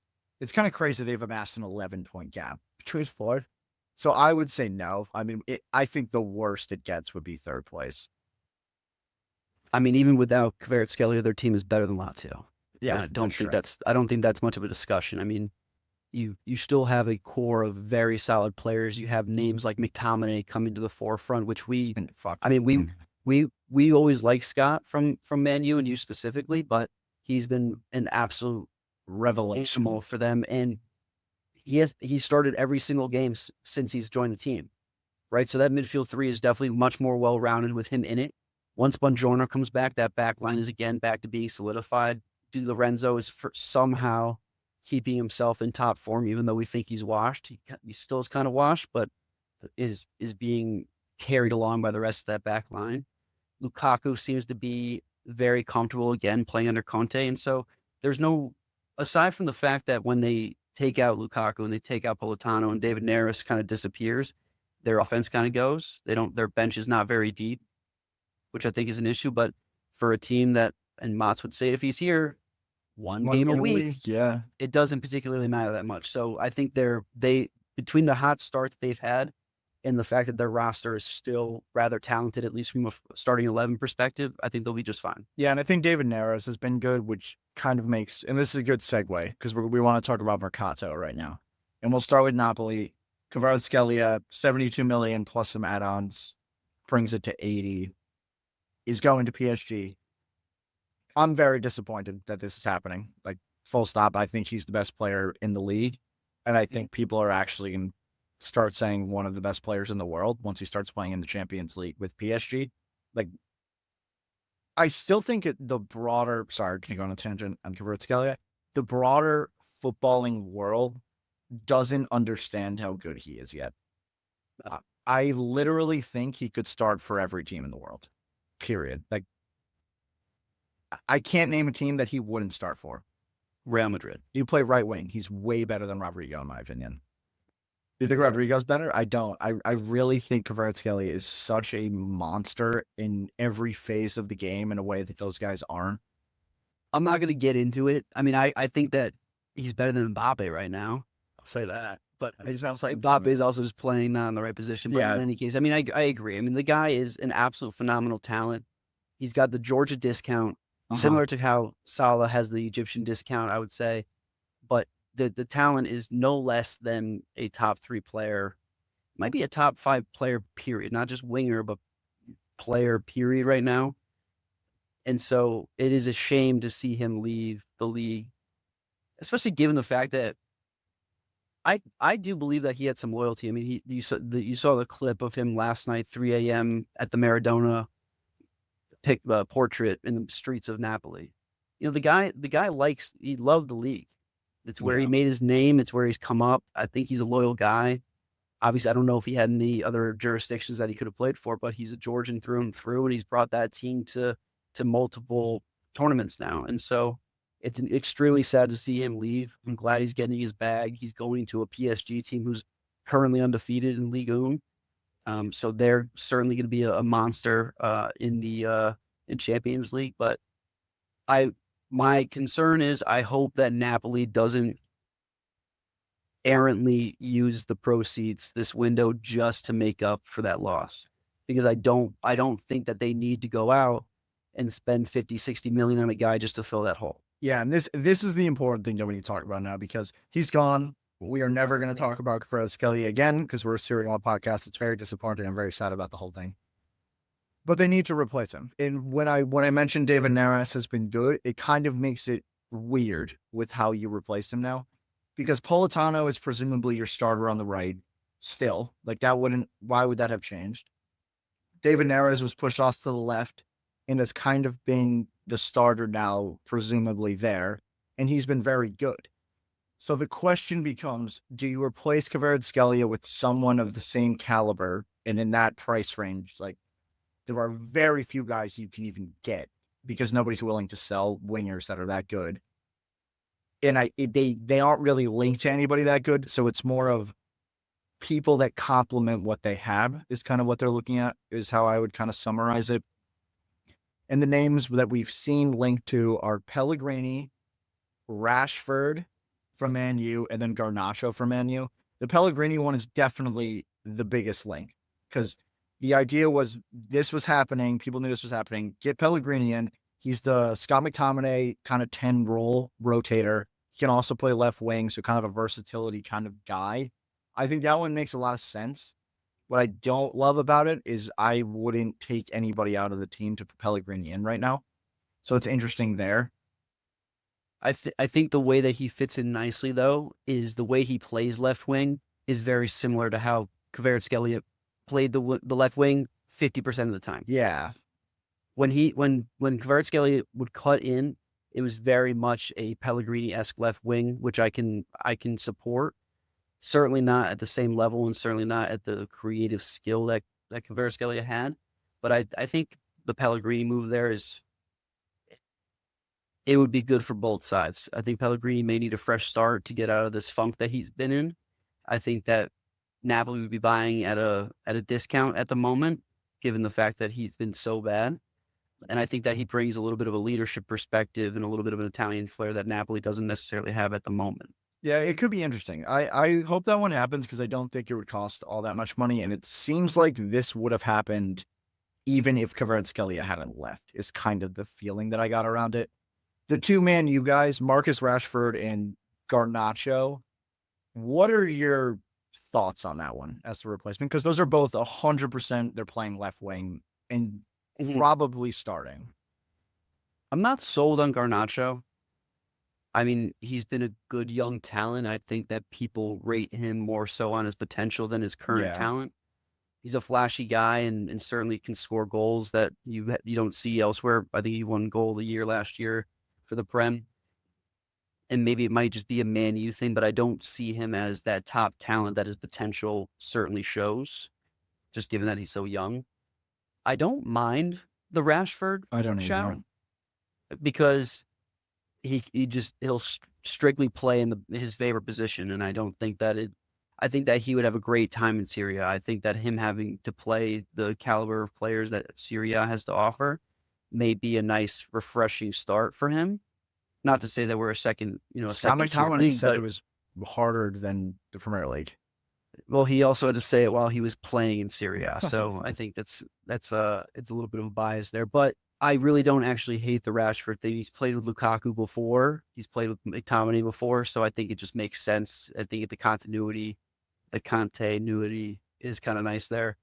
A: It's kind of crazy they've amassed an 11-point gap between 4th. So I would say no. I mean, I think the worst it gets would be 3rd place.
B: I mean, even without Kvaratskhelia, their team is better than Lazio.
A: Yeah,
B: I don't think that's much of a discussion. I mean, you still have a core of very solid players. You have names like McTominay coming to the forefront, which we always like Scott from Man U and you specifically, but he's been an absolute revelation for them, and he started every single game since he's joined the team, right? So that midfield 3 is definitely much more well-rounded with him in it. Once Buongiorno comes back, that back line is again back to being solidified. Di Lorenzo is somehow keeping himself in top form, even though we think he's washed. He still is kind of washed, but is being carried along by the rest of that back line. Lukaku seems to be very comfortable again playing under Conte. And so there's no, aside from the fact that when they take out Lukaku and they take out Politano and David Neres kind of disappears, their offense kind of goes. Their bench is not very deep, which I think is an issue. But for a team that, and Mats would say if he's here, one game a week,
A: yeah,
B: it doesn't particularly matter that much. So I think they between the hot start that they've had and the fact that their roster is still rather talented, at least from a starting 11 perspective, I think they'll be just fine.
A: Yeah, and I think David Neres has been good, which kind of makes, and this is a good segue, because we want to talk about Mercato right now. And we'll start with Napoli. Kvaratskhelia, 72 million plus some add-ons, brings it to 80. is going to PSG. I'm very disappointed that this is happening. Like, full stop. I think he's the best player in the league. And I think people are actually going to start saying one of the best players in the world once he starts playing in the Champions League with PSG. Like, I still think the broader, sorry, can you go on a tangent on Kvaratskhelia? The broader footballing world doesn't understand how good he is yet. I literally think he could start for every team in the world, period. Like, I can't name a team that he wouldn't start for.
B: Real Madrid.
A: You play right wing. He's way better than Rodrigo, in my opinion. Do you think Rodrigo's better? I don't. I really think Kvaratskhelia is such a monster in every phase of the game in a way that those guys aren't.
B: I'm not going to get into it. I mean, I think that he's better than Mbappe right now.
A: I'll say that. But it sounds like
B: Mbappe is also just playing not in the right position. But
A: Yeah.
B: in any case, I mean, I agree. I mean, the guy is an absolute phenomenal talent. He's got the Georgia discount, similar to how Salah has the Egyptian discount, I would say. But the talent is no less than a top 3 player. Might be a top 5 player, period. Not just winger, but player, period, right now. And so it is a shame to see him leave the league, especially given the fact that I do believe that he had some loyalty. I mean, you saw the clip of him last night, 3 a.m. at the Maradona portrait in the streets of Napoli. You know, the guy he loved the league. It's where he made his name. It's where he's come up. I think he's a loyal guy. Obviously, I don't know if he had any other jurisdictions that he could have played for, but he's a Georgian through and through, and he's brought that team to multiple tournaments now. And so it's extremely sad to see him leave. I'm glad he's getting his bag. He's going to a PSG team who's currently undefeated in Ligue 1. So they're certainly going to be a monster in Champions League. But my concern is I hope that Napoli doesn't errantly use the proceeds this window just to make up for that loss, because I don't think that they need to go out and spend 50, 60 million on a guy just to fill that hole.
A: Yeah, and this is the important thing that we need to talk about now, because he's gone. We are never going to talk about Kvaratskhelia again because we're a Serie A podcast. It's very disappointing. I'm very sad about the whole thing. But they need to replace him. And when I mentioned David Neres has been good, it kind of makes it weird with how you replace him now, because Politano is presumably your starter on the right still. Like, why would that have changed? David Neres was pushed off to the left and has kind of been the starter now, presumably there, and he's been very good. So the question becomes, do you replace Kvaratskhelia with someone of the same caliber and in that price range? Like, there are very few guys you can even get because nobody's willing to sell wingers that are that good. And they aren't really linked to anybody that good, so it's more of people that complement what they have is kind of what they're looking at, is how I would kind of summarize it. And the names that we've seen linked to are Pellegrini, Rashford from Man U, and then Garnacho from Man U. The Pellegrini one is definitely the biggest link, because the idea was this was happening. People knew this was happening. Get Pellegrini in. He's the Scott McTominay kind of 10 role rotator. He can also play left wing, so kind of a versatility kind of guy. I think that one makes a lot of sense. What I don't love about it is I wouldn't take anybody out of the team to put Pellegrini in right now. So it's interesting there.
B: I think the way that he fits in nicely, though, is the way he plays left wing is very similar to how Kvaratskhelia played the left wing 50% of the time.
A: Yeah.
B: When Kvaratskhelia would cut in, it was very much a Pellegrini-esque left wing, which I can support. Certainly not at the same level, and certainly not at the creative skill that Kvaratskhelia had. But I think the Pellegrini move there it would be good for both sides. I think Pellegrini may need a fresh start to get out of this funk that he's been in. I think that Napoli would be buying at a discount at the moment, given the fact that he's been so bad. And I think that he brings a little bit of a leadership perspective and a little bit of an Italian flair that Napoli doesn't necessarily have at the moment.
A: Yeah, it could be interesting. I hope that one happens, because I don't think it would cost all that much money. And it seems like this would have happened even if Kvaratskhelia hadn't left, is kind of the feeling that I got around it. The two Man U guys, Marcus Rashford and Garnacho, what are your thoughts on that one as the replacement? Because those are both 100%, they're playing left wing. And probably starting.
B: I'm not sold on Garnacho. I mean, he's been a good young talent. I think that people rate him more so on his potential than his current talent. He's a flashy guy and certainly can score goals that you don't see elsewhere. I think he won goal of the year last year for the Prem. And maybe it might just be a Man U thing, but I don't see him as that top talent that his potential certainly shows, just given that he's so young. I don't mind the Rashford
A: I don't
B: shout
A: even
B: because he'll strictly play in his favorite position, and I don't think that I think that he would have a great time in Serie A. I think that him having to play the caliber of players that Serie A has to offer may be a nice, refreshing start for him. Not to say that we're a second tier league,
A: said
B: but
A: it was harder than the Premier League.
B: well, he also had to say it while he was playing in Serie A. So I think it's a little bit of a bias there. But I really don't actually hate the Rashford thing. He's played with Lukaku before. He's played with McTominay before. So I think it just makes sense. I think the continuity, the continuity is kind of nice there.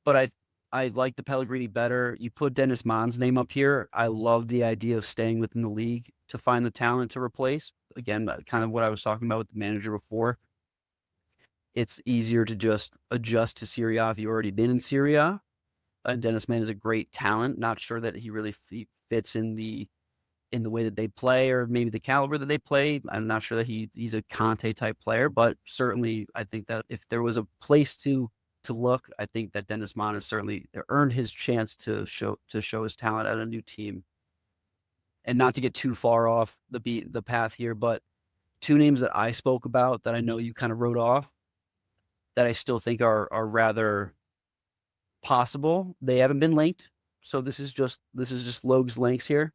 B: But I like the Pellegrini better. You put Dennis Mann's name up here. I love the idea of staying within the league to find the talent to replace. Again, kind of what I was talking about with the manager before. It's easier to just adjust to Serie A if you've already been in Serie A. And Dennis Mann is a great talent. Not sure that he really fits in the way that they play or maybe the caliber that they play. I'm not sure that he's a Conte type player, but certainly I think that if there was a place to look, I think that Dennis Mann has certainly earned his chance to show his talent at a new team. And not to get too far off the path here, but two names that I spoke about that I know you kind of wrote off that I still think are rather possible. They haven't been linked, so this is just Logs links here.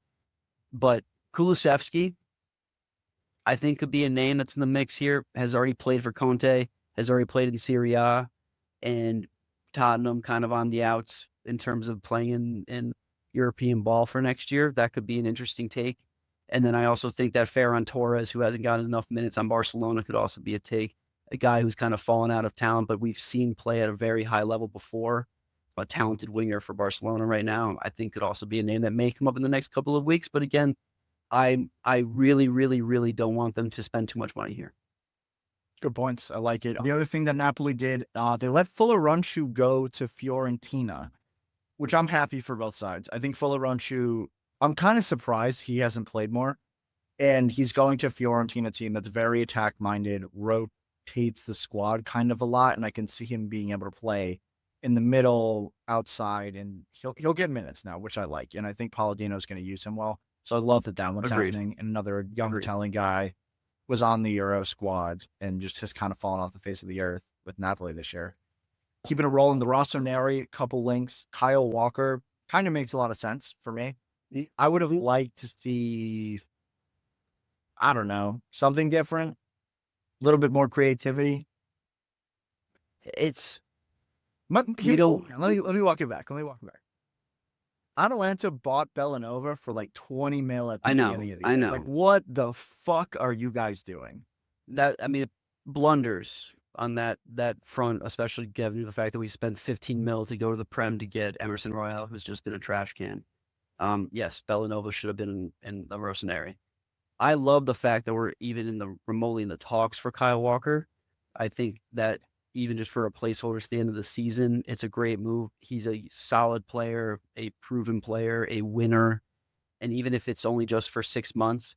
B: But Kulusevski, I think, could be a name that's in the mix here. Has already played for Conte, has already played in Serie A, and Tottenham kind of on the outs in terms of playing in European ball for next year. That could be an interesting take. And then I also think that Ferran Torres, who hasn't gotten enough minutes on Barcelona, could also be a take. A guy who's kind of fallen out of talent, but we've seen play at a very high level before. A talented winger for Barcelona right now, I think could also be a name that may come up in the next couple of weeks. But again, I really, really, really don't want them to spend too much money here.
A: Good points. I like it. The other thing that Napoli did, they let Fiorentina go to Fiorentina, which I'm happy for both sides. I think Fiorentina, I'm kind of surprised he hasn't played more. And he's going to a Fiorentina team that's very attack-minded, rotates the squad kind of a lot, and I can see him being able to play in the middle, outside, and he'll get minutes now, which I like. And I think Palladino is going to use him well. So I love that one's happening. And another young Italian guy was on the Euro squad and just has kind of fallen off the face of the earth with Napoli this year. Keeping it rolling, the Rossoneri, couple links. Kyle Walker kind of makes a lot of sense for me. I would have liked to see, I don't know, something different, a little bit more creativity. Let me walk it back. Atalanta bought Bellanova for like 20 mil at the beginning of the year.
B: I know.
A: Like, what the fuck are you guys doing?
B: Blunders on that front, especially given the fact that we spent 15 mil to go to the Prem to get Emerson Royale, who's just been a trash can. Yes, Bellanova should have been in the Rossoneri. I love the fact that we're even remotely in the talks for Kyle Walker. I think that even just for a placeholder at the end of the season, it's a great move. He's a solid player, a proven player, a winner. And even if it's only just for 6 months,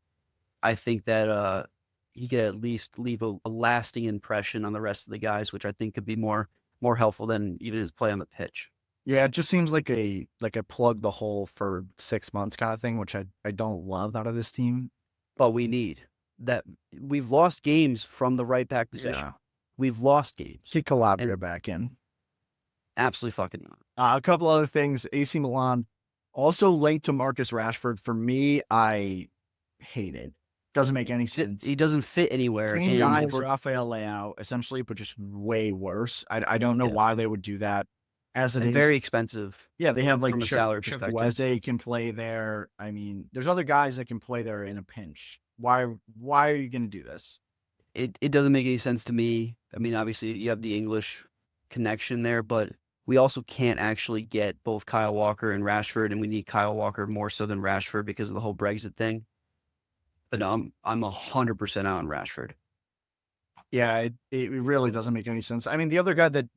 B: I think that he could at least leave a lasting impression on the rest of the guys, which I think could be more helpful than even his play on the pitch.
A: Yeah, it just seems like a plug the hole for 6 months kind of thing, which I don't love out of this team.
B: But we need that. We've lost games from the right back position. Yeah. We've lost games.
A: Kick Calabria back in.
B: Absolutely fucking
A: a couple other things. AC Milan also linked to Marcus Rashford. For me, I hate it. Doesn't make any sense.
B: He doesn't fit anywhere.
A: Same guy as Rafael Leao, essentially, but just way worse. I don't know why they would do that. As it is
B: very expensive.
A: Yeah, they have like
B: from a salary perspective.
A: Moise can play there. I mean, there's other guys that can play there in a pinch. Why are you going to do this?
B: It doesn't make any sense to me. I mean, obviously you have the English connection there, but we also can't actually get both Kyle Walker and Rashford, and we need Kyle Walker more so than Rashford because of the whole Brexit thing. But no, I'm 100% out on Rashford.
A: Yeah, it really doesn't make any sense. I mean, the other guy that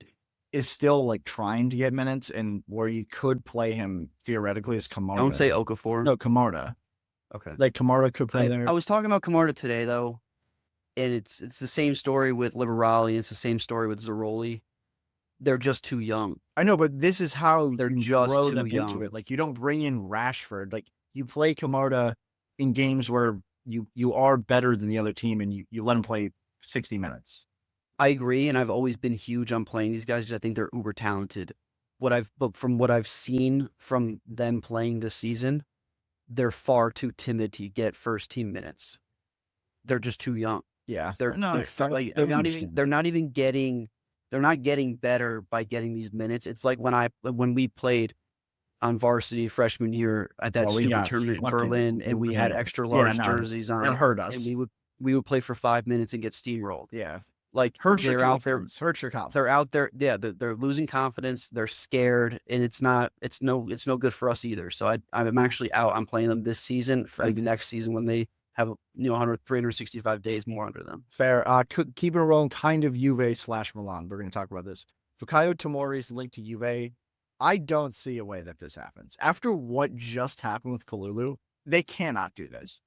A: is still like trying to get minutes and where you could play him theoretically is Kamara.
B: Don't say Okafor.
A: No, Kamara.
B: Okay.
A: Like Kamara could play there.
B: I was talking about Kamara today though, and it's the same story with Liberali. It's the same story with Zaroli. They're just too young.
A: I know, but this is how
B: They're
A: you
B: just
A: grow
B: too
A: them
B: young.
A: into it. Like you don't bring in Rashford. Like you play Kamara in games where you are better than the other team and you let him play 60 minutes.
B: I agree, and I've always been huge on playing these guys because I think they're uber talented. But from what I've seen from them playing this season, they're far too timid to get first team minutes. They're just too young.
A: Yeah.
B: They're not getting better by getting these minutes. It's like when we played on varsity freshman year at that stupid tournament in Berlin, and we had extra large jerseys on.
A: That hurt us.
B: And we would play for 5 minutes and get steamrolled.
A: Yeah.
B: Like
A: Hurts your
B: out there.
A: confidence. Hurts your confidence.
B: They're out there. Yeah, they're losing confidence. They're scared, and it's no good for us either. So I'm actually out. I'm playing them this season. For maybe next season when they have 365 days more under them.
A: Fair. Keep it rolling. Kind of Juve/Milan. We're going to talk about this. Fikayo Tomori's linked to Juve. I don't see a way that this happens. After what just happened with Kalulu, they cannot do this.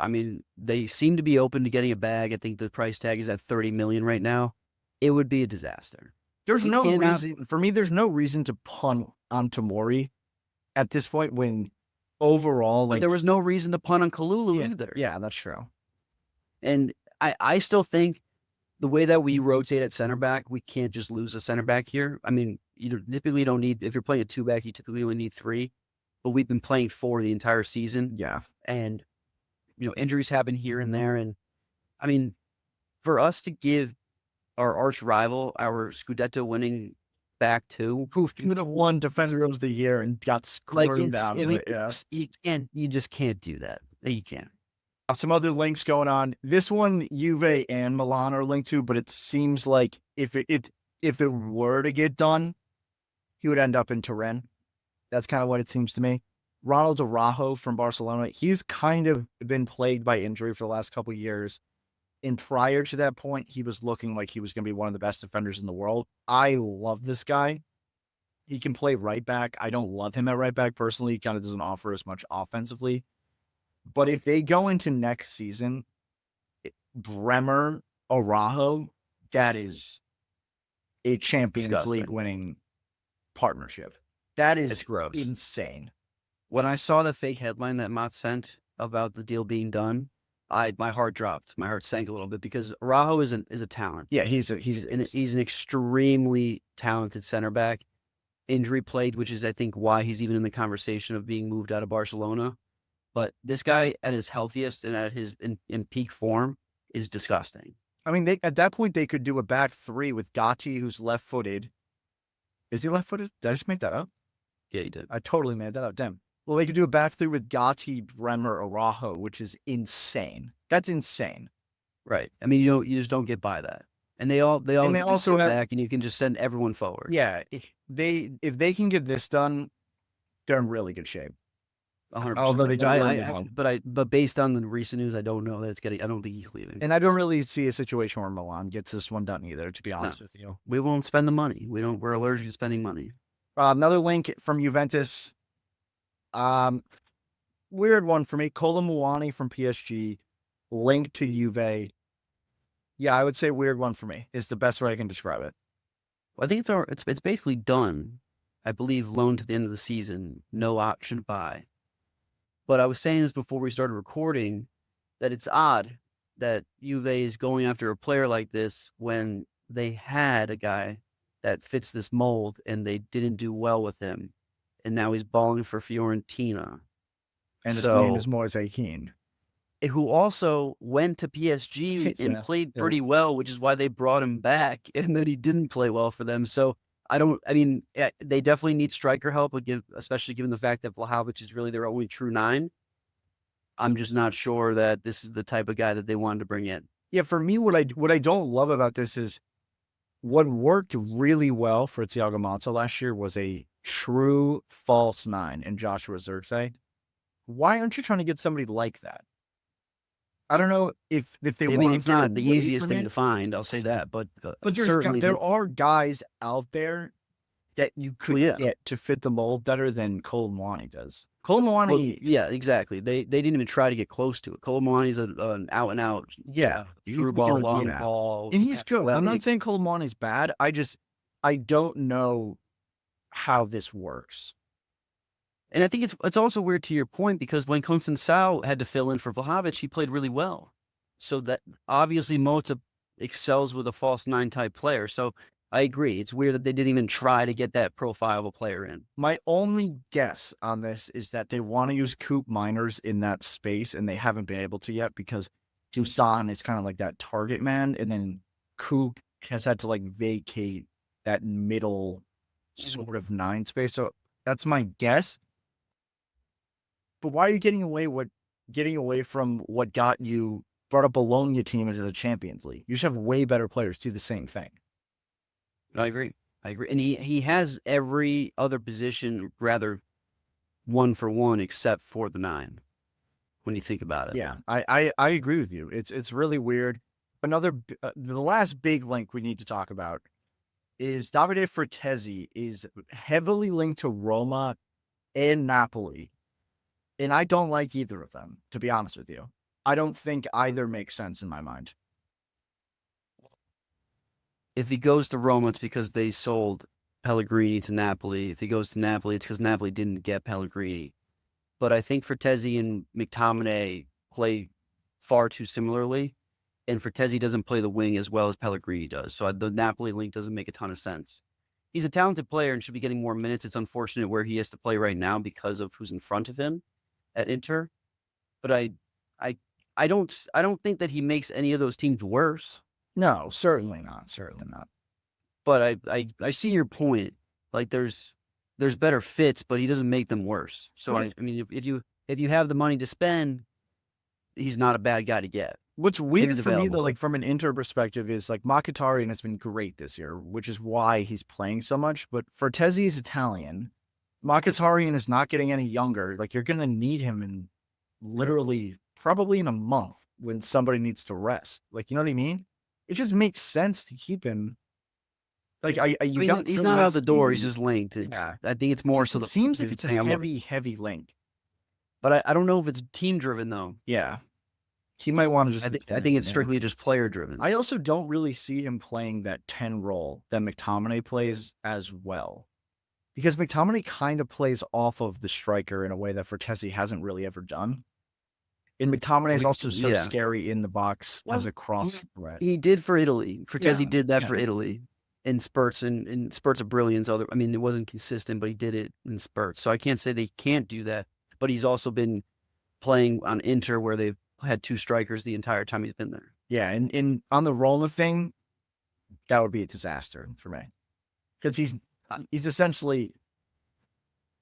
B: I mean, they seem to be open to getting a bag. I think the price tag is at 30 million right now. It would be a disaster.
A: There's no reason for me. There's no reason to punt on Tomori at this point when overall, like
B: there was no reason to punt on Kalulu either.
A: Yeah, that's true.
B: And I still think the way that we rotate at center back, we can't just lose a center back here. I mean, you typically don't need, if you're playing a 2-back, you typically only need 3. But we've been playing 4 the entire season.
A: Yeah.
B: And injuries happen here and there. And I mean, for us to give our arch rival, our Scudetto winning back two,
A: who could have won Defender of the Year and got screwed down.
B: You just can't do that. You can't.
A: Some other links going on. This one, Juve and Milan are linked to, but it seems like if it were to get done, he would end up in Turin. That's kind of what it seems to me. Ronald Araujo from Barcelona, he's kind of been plagued by injury for the last couple of years. And prior to that point, he was looking like he was going to be one of the best defenders in the world. I love this guy. He can play right back. I don't love him at right back personally. He kind of doesn't offer as much offensively. But if they go into next season, Bremer, Araujo, that is a Champions League winning partnership. That is
B: gross.
A: Insane.
B: When I saw the fake headline that Mott sent about the deal being done, my heart dropped. My heart sank a little bit because Araujo is a talent.
A: Yeah, he's
B: an extremely talented center back. Injury plagued, which is I think why he's even in the conversation of being moved out of Barcelona. But this guy at his healthiest and at his in peak form is disgusting.
A: I mean, at that point they could do a back 3 with Gatti, who's left-footed. Is he left-footed? Did I just make that up?
B: Yeah, you did.
A: I totally made that up. Damn. Well, they could do a back 3 with Gatti, Bremer, Araujo, which is insane. That's insane.
B: Right. I mean, you just don't get by that. And they also have back, and you can just send everyone forward.
A: Yeah, if they can get this done, they're in really good shape.
B: 100%.
A: Although they don't,
B: but based on the recent news, I don't know that it's getting. I don't think he's leaving.
A: And I don't really see a situation where Milan gets this one done either. To be honest with you,
B: we won't spend the money. We're allergic to spending money.
A: Another link from Juventus. Weird one for me. Kolo Muani from PSG, linked to Juve. Yeah, I would say weird one for me is the best way I can describe it.
B: Well, I think it's basically done. I believe loan to the end of the season, no option buy. But I was saying this before we started recording, that it's odd that Juve is going after a player like this when they had a guy that fits this mold and they didn't do well with him. And now he's balling for Fiorentina.
A: And his name is Moise Kean.
B: Who also went to PSG and played pretty well, which is why they brought him back. And then he didn't play well for them. So they definitely need striker help, especially given the fact that Vlahovic is really their only true 9. I'm just not sure that this is the type of guy that they wanted to bring in.
A: Yeah, for me, what I don't love about this is what worked really well for Thiago Motta last year was a true false nine in Joshua Zirkzee. Why aren't you trying to get somebody like that? I don't know if they
B: I
A: want
B: mean,
A: to
B: it's
A: get
B: not the
A: away
B: easiest
A: from
B: thing
A: it,
B: to find. I'll say that, but
A: but
B: certainly,
A: there are guys out there that you could
B: yeah.
A: get to fit the mold better than Cole Mwani does. Cole
B: Well,
A: Mwani,
B: yeah, exactly. They didn't even try to get close to it. Colomani's an out and out,
A: yeah, he's
B: through
A: like
B: ball,
A: a
B: long
A: yeah,
B: ball.
A: and he's good. I'm not
B: Athletic.
A: saying Cole Mwani's bad. I don't know how this works.
B: And I think it's also weird to your point because when Conceição had to fill in for Vlahovic, he played really well. So that obviously Mota excels with a false nine type player. So I agree. It's weird that they didn't even try to get that profile of a player in.
A: My only guess on this is that they want to use Coop Miners in that space, and they haven't been able to yet because Dusan is kind of like that target man, and then Coop has had to like vacate that middle sort of nine space. So that's my guess. But why are you getting away from what brought a Bologna team into the Champions League? You should have way better players do the same thing.
B: I agree. And he has every other position rather one for one except for the nine when you think about it.
A: Yeah, I agree with you. It's really weird. The last big link we need to talk about is Davide Frattesi is heavily linked to Roma and Napoli. And I don't like either of them, to be honest with you. I don't think either makes sense in my mind.
B: If he goes to Roma, it's because they sold Pellegrini to Napoli. If he goes to Napoli, it's because Napoli didn't get Pellegrini. But I think Frattesi and McTominay play far too similarly, and Frattesi doesn't play the wing as well as Pellegrini does. So the Napoli link doesn't make a ton of sense. He's a talented player and should be getting more minutes. It's unfortunate where he has to play right now because of who's in front of him at Inter. But I don't think that he makes any of those teams worse.
A: No, certainly not. Certainly not.
B: But I see your point. Like there's better fits, but he doesn't make them worse. So
A: Right.
B: I mean, if you have the money to spend, he's not a bad guy to get.
A: What's weird
B: he's
A: for me, though,
B: available.
A: like from an Inter perspective, is like Mkhitaryan has been great this year, which is why he's playing so much. But Frattesi is Italian. Mkhitaryan is not getting any younger. Like you're going to need him in literally probably in a month when somebody needs to rest. Like, you know what I mean? It just makes sense to keep him. Like
B: I mean, he's not out the door. He's just linked.
A: Yeah.
B: I think it's more so
A: It
B: the
A: seems like it's a
B: thing.
A: heavy link.
B: But I don't know if it's team driven though.
A: Yeah. He might want to just.
B: I think it's strictly just player driven.
A: I also don't really see him playing that 10 role that McTominay plays as well. Because McTominay kind of plays off of the striker in a way that Frattesi hasn't really ever done. And McTominay is also so scary in the box as a cross threat.
B: He did for Italy. Frattesi did that for Italy in spurts and spurts of brilliance. I mean, it wasn't consistent, but he did it in spurts. So I can't say they can't do that. But he's also been playing on Inter where they've had two strikers the entire time he's been there.
A: Yeah, and on the Roma thing, that would be a disaster for me. Because he's essentially,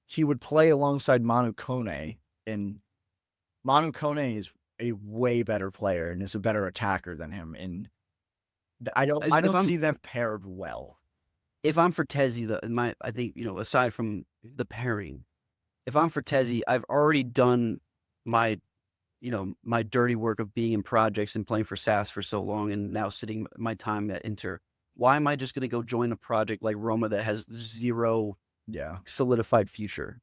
A: he would play alongside Manu Kone, and Manu Kone is a way better player and is a better attacker than him. And I don't see them paired well.
B: If I'm Frattesi, I think, aside from the pairing, if I'm Frattesi, I've already done my dirty work of being in projects and playing for SAS for so long and now sitting my time at Inter. Why am I just going to go join a project like Roma that has zero solidified future?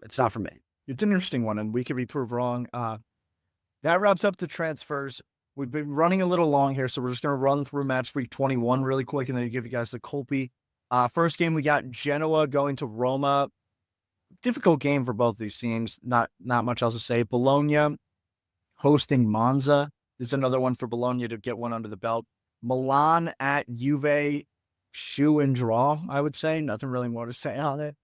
B: It's not for me.
A: It's an interesting one, and we could be proved wrong. That wraps up the transfers. We've been running a little long here, so we're just going to run through match week 21 really quick and then give you guys the Colby. First game, we got Genoa going to Roma. Difficult game for both these teams. Not much else to say. Bologna hosting Monza. This is another one for Bologna to get one under the belt. Milan at Juve, shoe and draw, I would say. Nothing really more to say on it.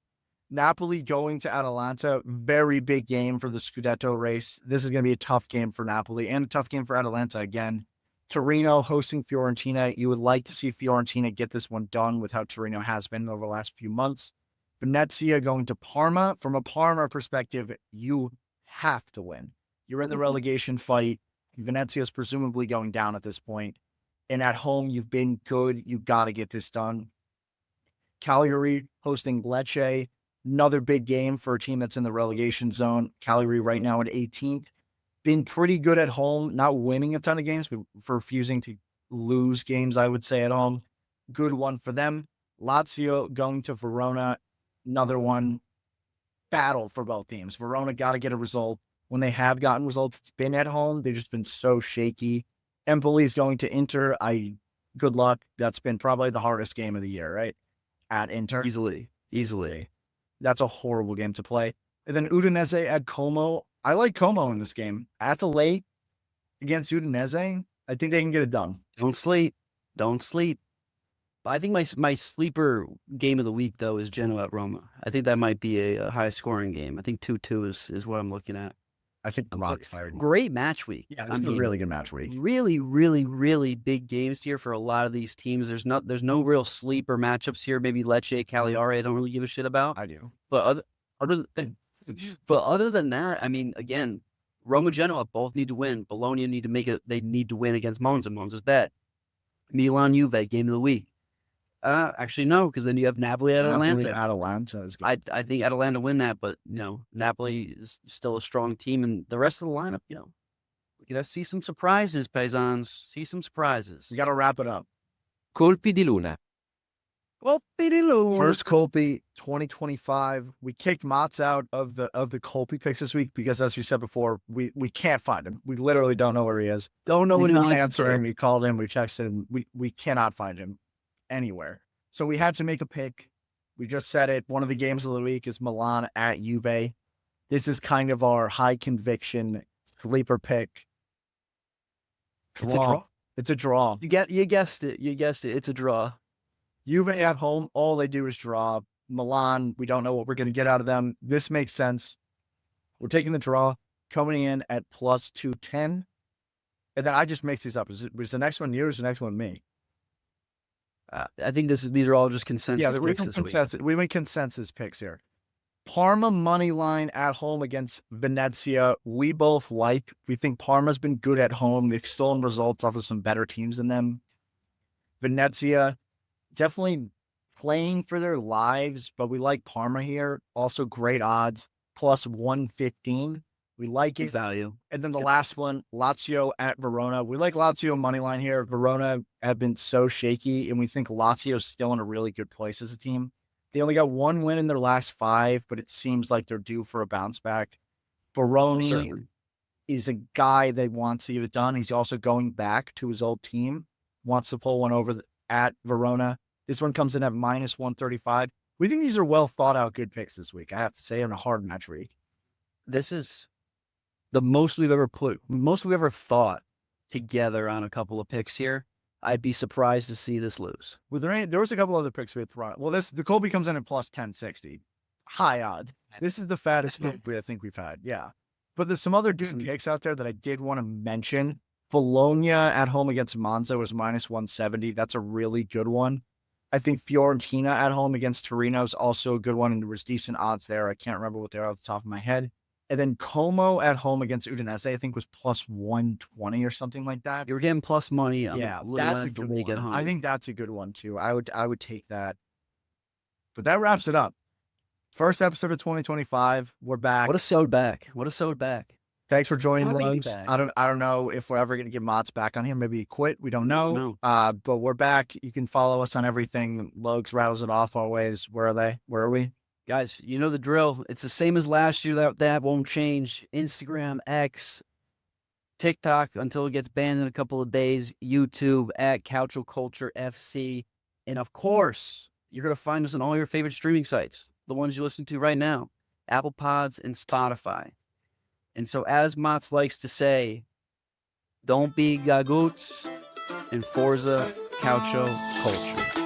A: Napoli going to Atalanta. Very big game for the Scudetto race. This is going to be a tough game for Napoli and a tough game for Atalanta again. Torino hosting Fiorentina. You would like to see Fiorentina get this one done with how Torino has been over the last few months. Venezia going to Parma. From a Parma perspective, you have to win. You're in the relegation fight. Venezia is presumably going down at this point. And at home, you've been good. You got to get this done. Cagliari hosting Lecce, another big game for a team that's in the relegation zone. Cagliari right now at 18th. Been pretty good at home, not winning a ton of games, but for refusing to lose games, I would say, at home. Good one for them. Lazio going to Verona, another one. Battle for both teams. Verona got to get a result. When they have gotten results, it's been at home. They've just been so shaky. Empoli's going to Inter. Good luck. That's been probably the hardest game of the year, right? At Inter.
B: Easily.
A: That's a horrible game to play. And then Udinese at Como. I like Como in this game. At the late against Udinese, I think they can get it done.
B: Don't sleep. I think my sleeper game of the week, though, is Genoa at Roma. I think that might be a high-scoring game. I think 2-2 is what I'm looking at.
A: I think the Rock fired.
B: Great match week.
A: Yeah, it's a really good match week.
B: Really, really, really big games here for a lot of these teams. There's no real sleeper matchups here. Maybe Lecce, Cagliari, I don't really give a shit about.
A: I do.
B: But other than that, I mean, again, Roma, Genoa both need to win. Bologna need to make it. They need to win against Monza. Monza's bad. Milan, Juve, game of the week. Actually, no, because then you have Napoli at Atalanta.
A: Atalanta is good.
B: I think Atalanta win that, but Napoli is still a strong team, and the rest of the lineup, we gotta see some surprises, paisans. See some surprises.
A: We got to wrap it up.
C: Colpi di luna.
A: First Colpi 2025. We kicked Mats out of the Colpi picks this week because, as we said before, we can't find him. We literally don't know where he is. Don't know when he's answering. We called him. We texted him. We cannot find him anywhere. So we had to make a pick. We just said it. One of the games of the week is Milan at Juve. This is kind of our high conviction sleeper pick.
B: It's a draw.
A: It's a draw.
B: You guessed it. It's a draw.
A: Juve at home, all they do is draw. Milan, we don't know what we're going to get out of them. This makes sense. We're taking the draw, coming in at plus 210. And then I just mix these up. Is the next one you or is the next one me?
B: I think these are all just consensus picks this week.
A: We went consensus picks here. Parma money line at home against Venezia. We both like. We think Parma's been good at home. They've stolen results off of some better teams than them. Venezia, definitely playing for their lives, but we like Parma here. Also great odds, plus 115. We like it.
B: Value.
A: And then the last one, Lazio at Verona. We like Lazio money line here. Verona have been so shaky, and we think Lazio's still in a really good place as a team. They only got one win in their last 5, but it seems like they're due for a bounce back. Baroni is a guy that wants to get it done. He's also going back to his old team, wants to pull one over at Verona. This one comes in at minus 135. We think these are well thought out good picks this week, I have to say, in a hard match week.
B: This is the most we've ever thought together on a couple of picks here. I'd be surprised to see this lose.
A: There was a couple other picks we had thrown. Well, the Colby comes in at plus 1060. High odds. This is the fattest pick I think we've had. Yeah. But there's some other good picks out there that I did want to mention. Bologna at home against Monza was minus 170. That's a really good one. I think Fiorentina at home against Torino is also a good one, and there was decent odds there. I can't remember what they are off the top of my head. And then Como at home against Udinese, I think was plus 120 or something like that.
B: You were getting plus money.
A: Yeah, that's a good one. I think that's a good one too. I would take that. But that wraps it up. First episode of 2025. We're back.
B: What a sewed back.
A: Thanks for joining,
B: What a
A: Logs.
B: back.
A: I don't know if we're ever going to get Mott's back on here. Maybe he quit. We don't know.
B: No.
A: But we're back. You can follow us on everything. Logs rattles it off always. Where are they? Where are we?
B: Guys, you know the drill. It's the same as last year. That won't change. Instagram, X, TikTok until it gets banned in a couple of days. YouTube at Calcio Culture FC. And of course, you're going to find us on all your favorite streaming sites. The ones you listen to right now. Apple Pods and Spotify. And so as Mats likes to say, don't be gagoots and Forza Calcio Culture.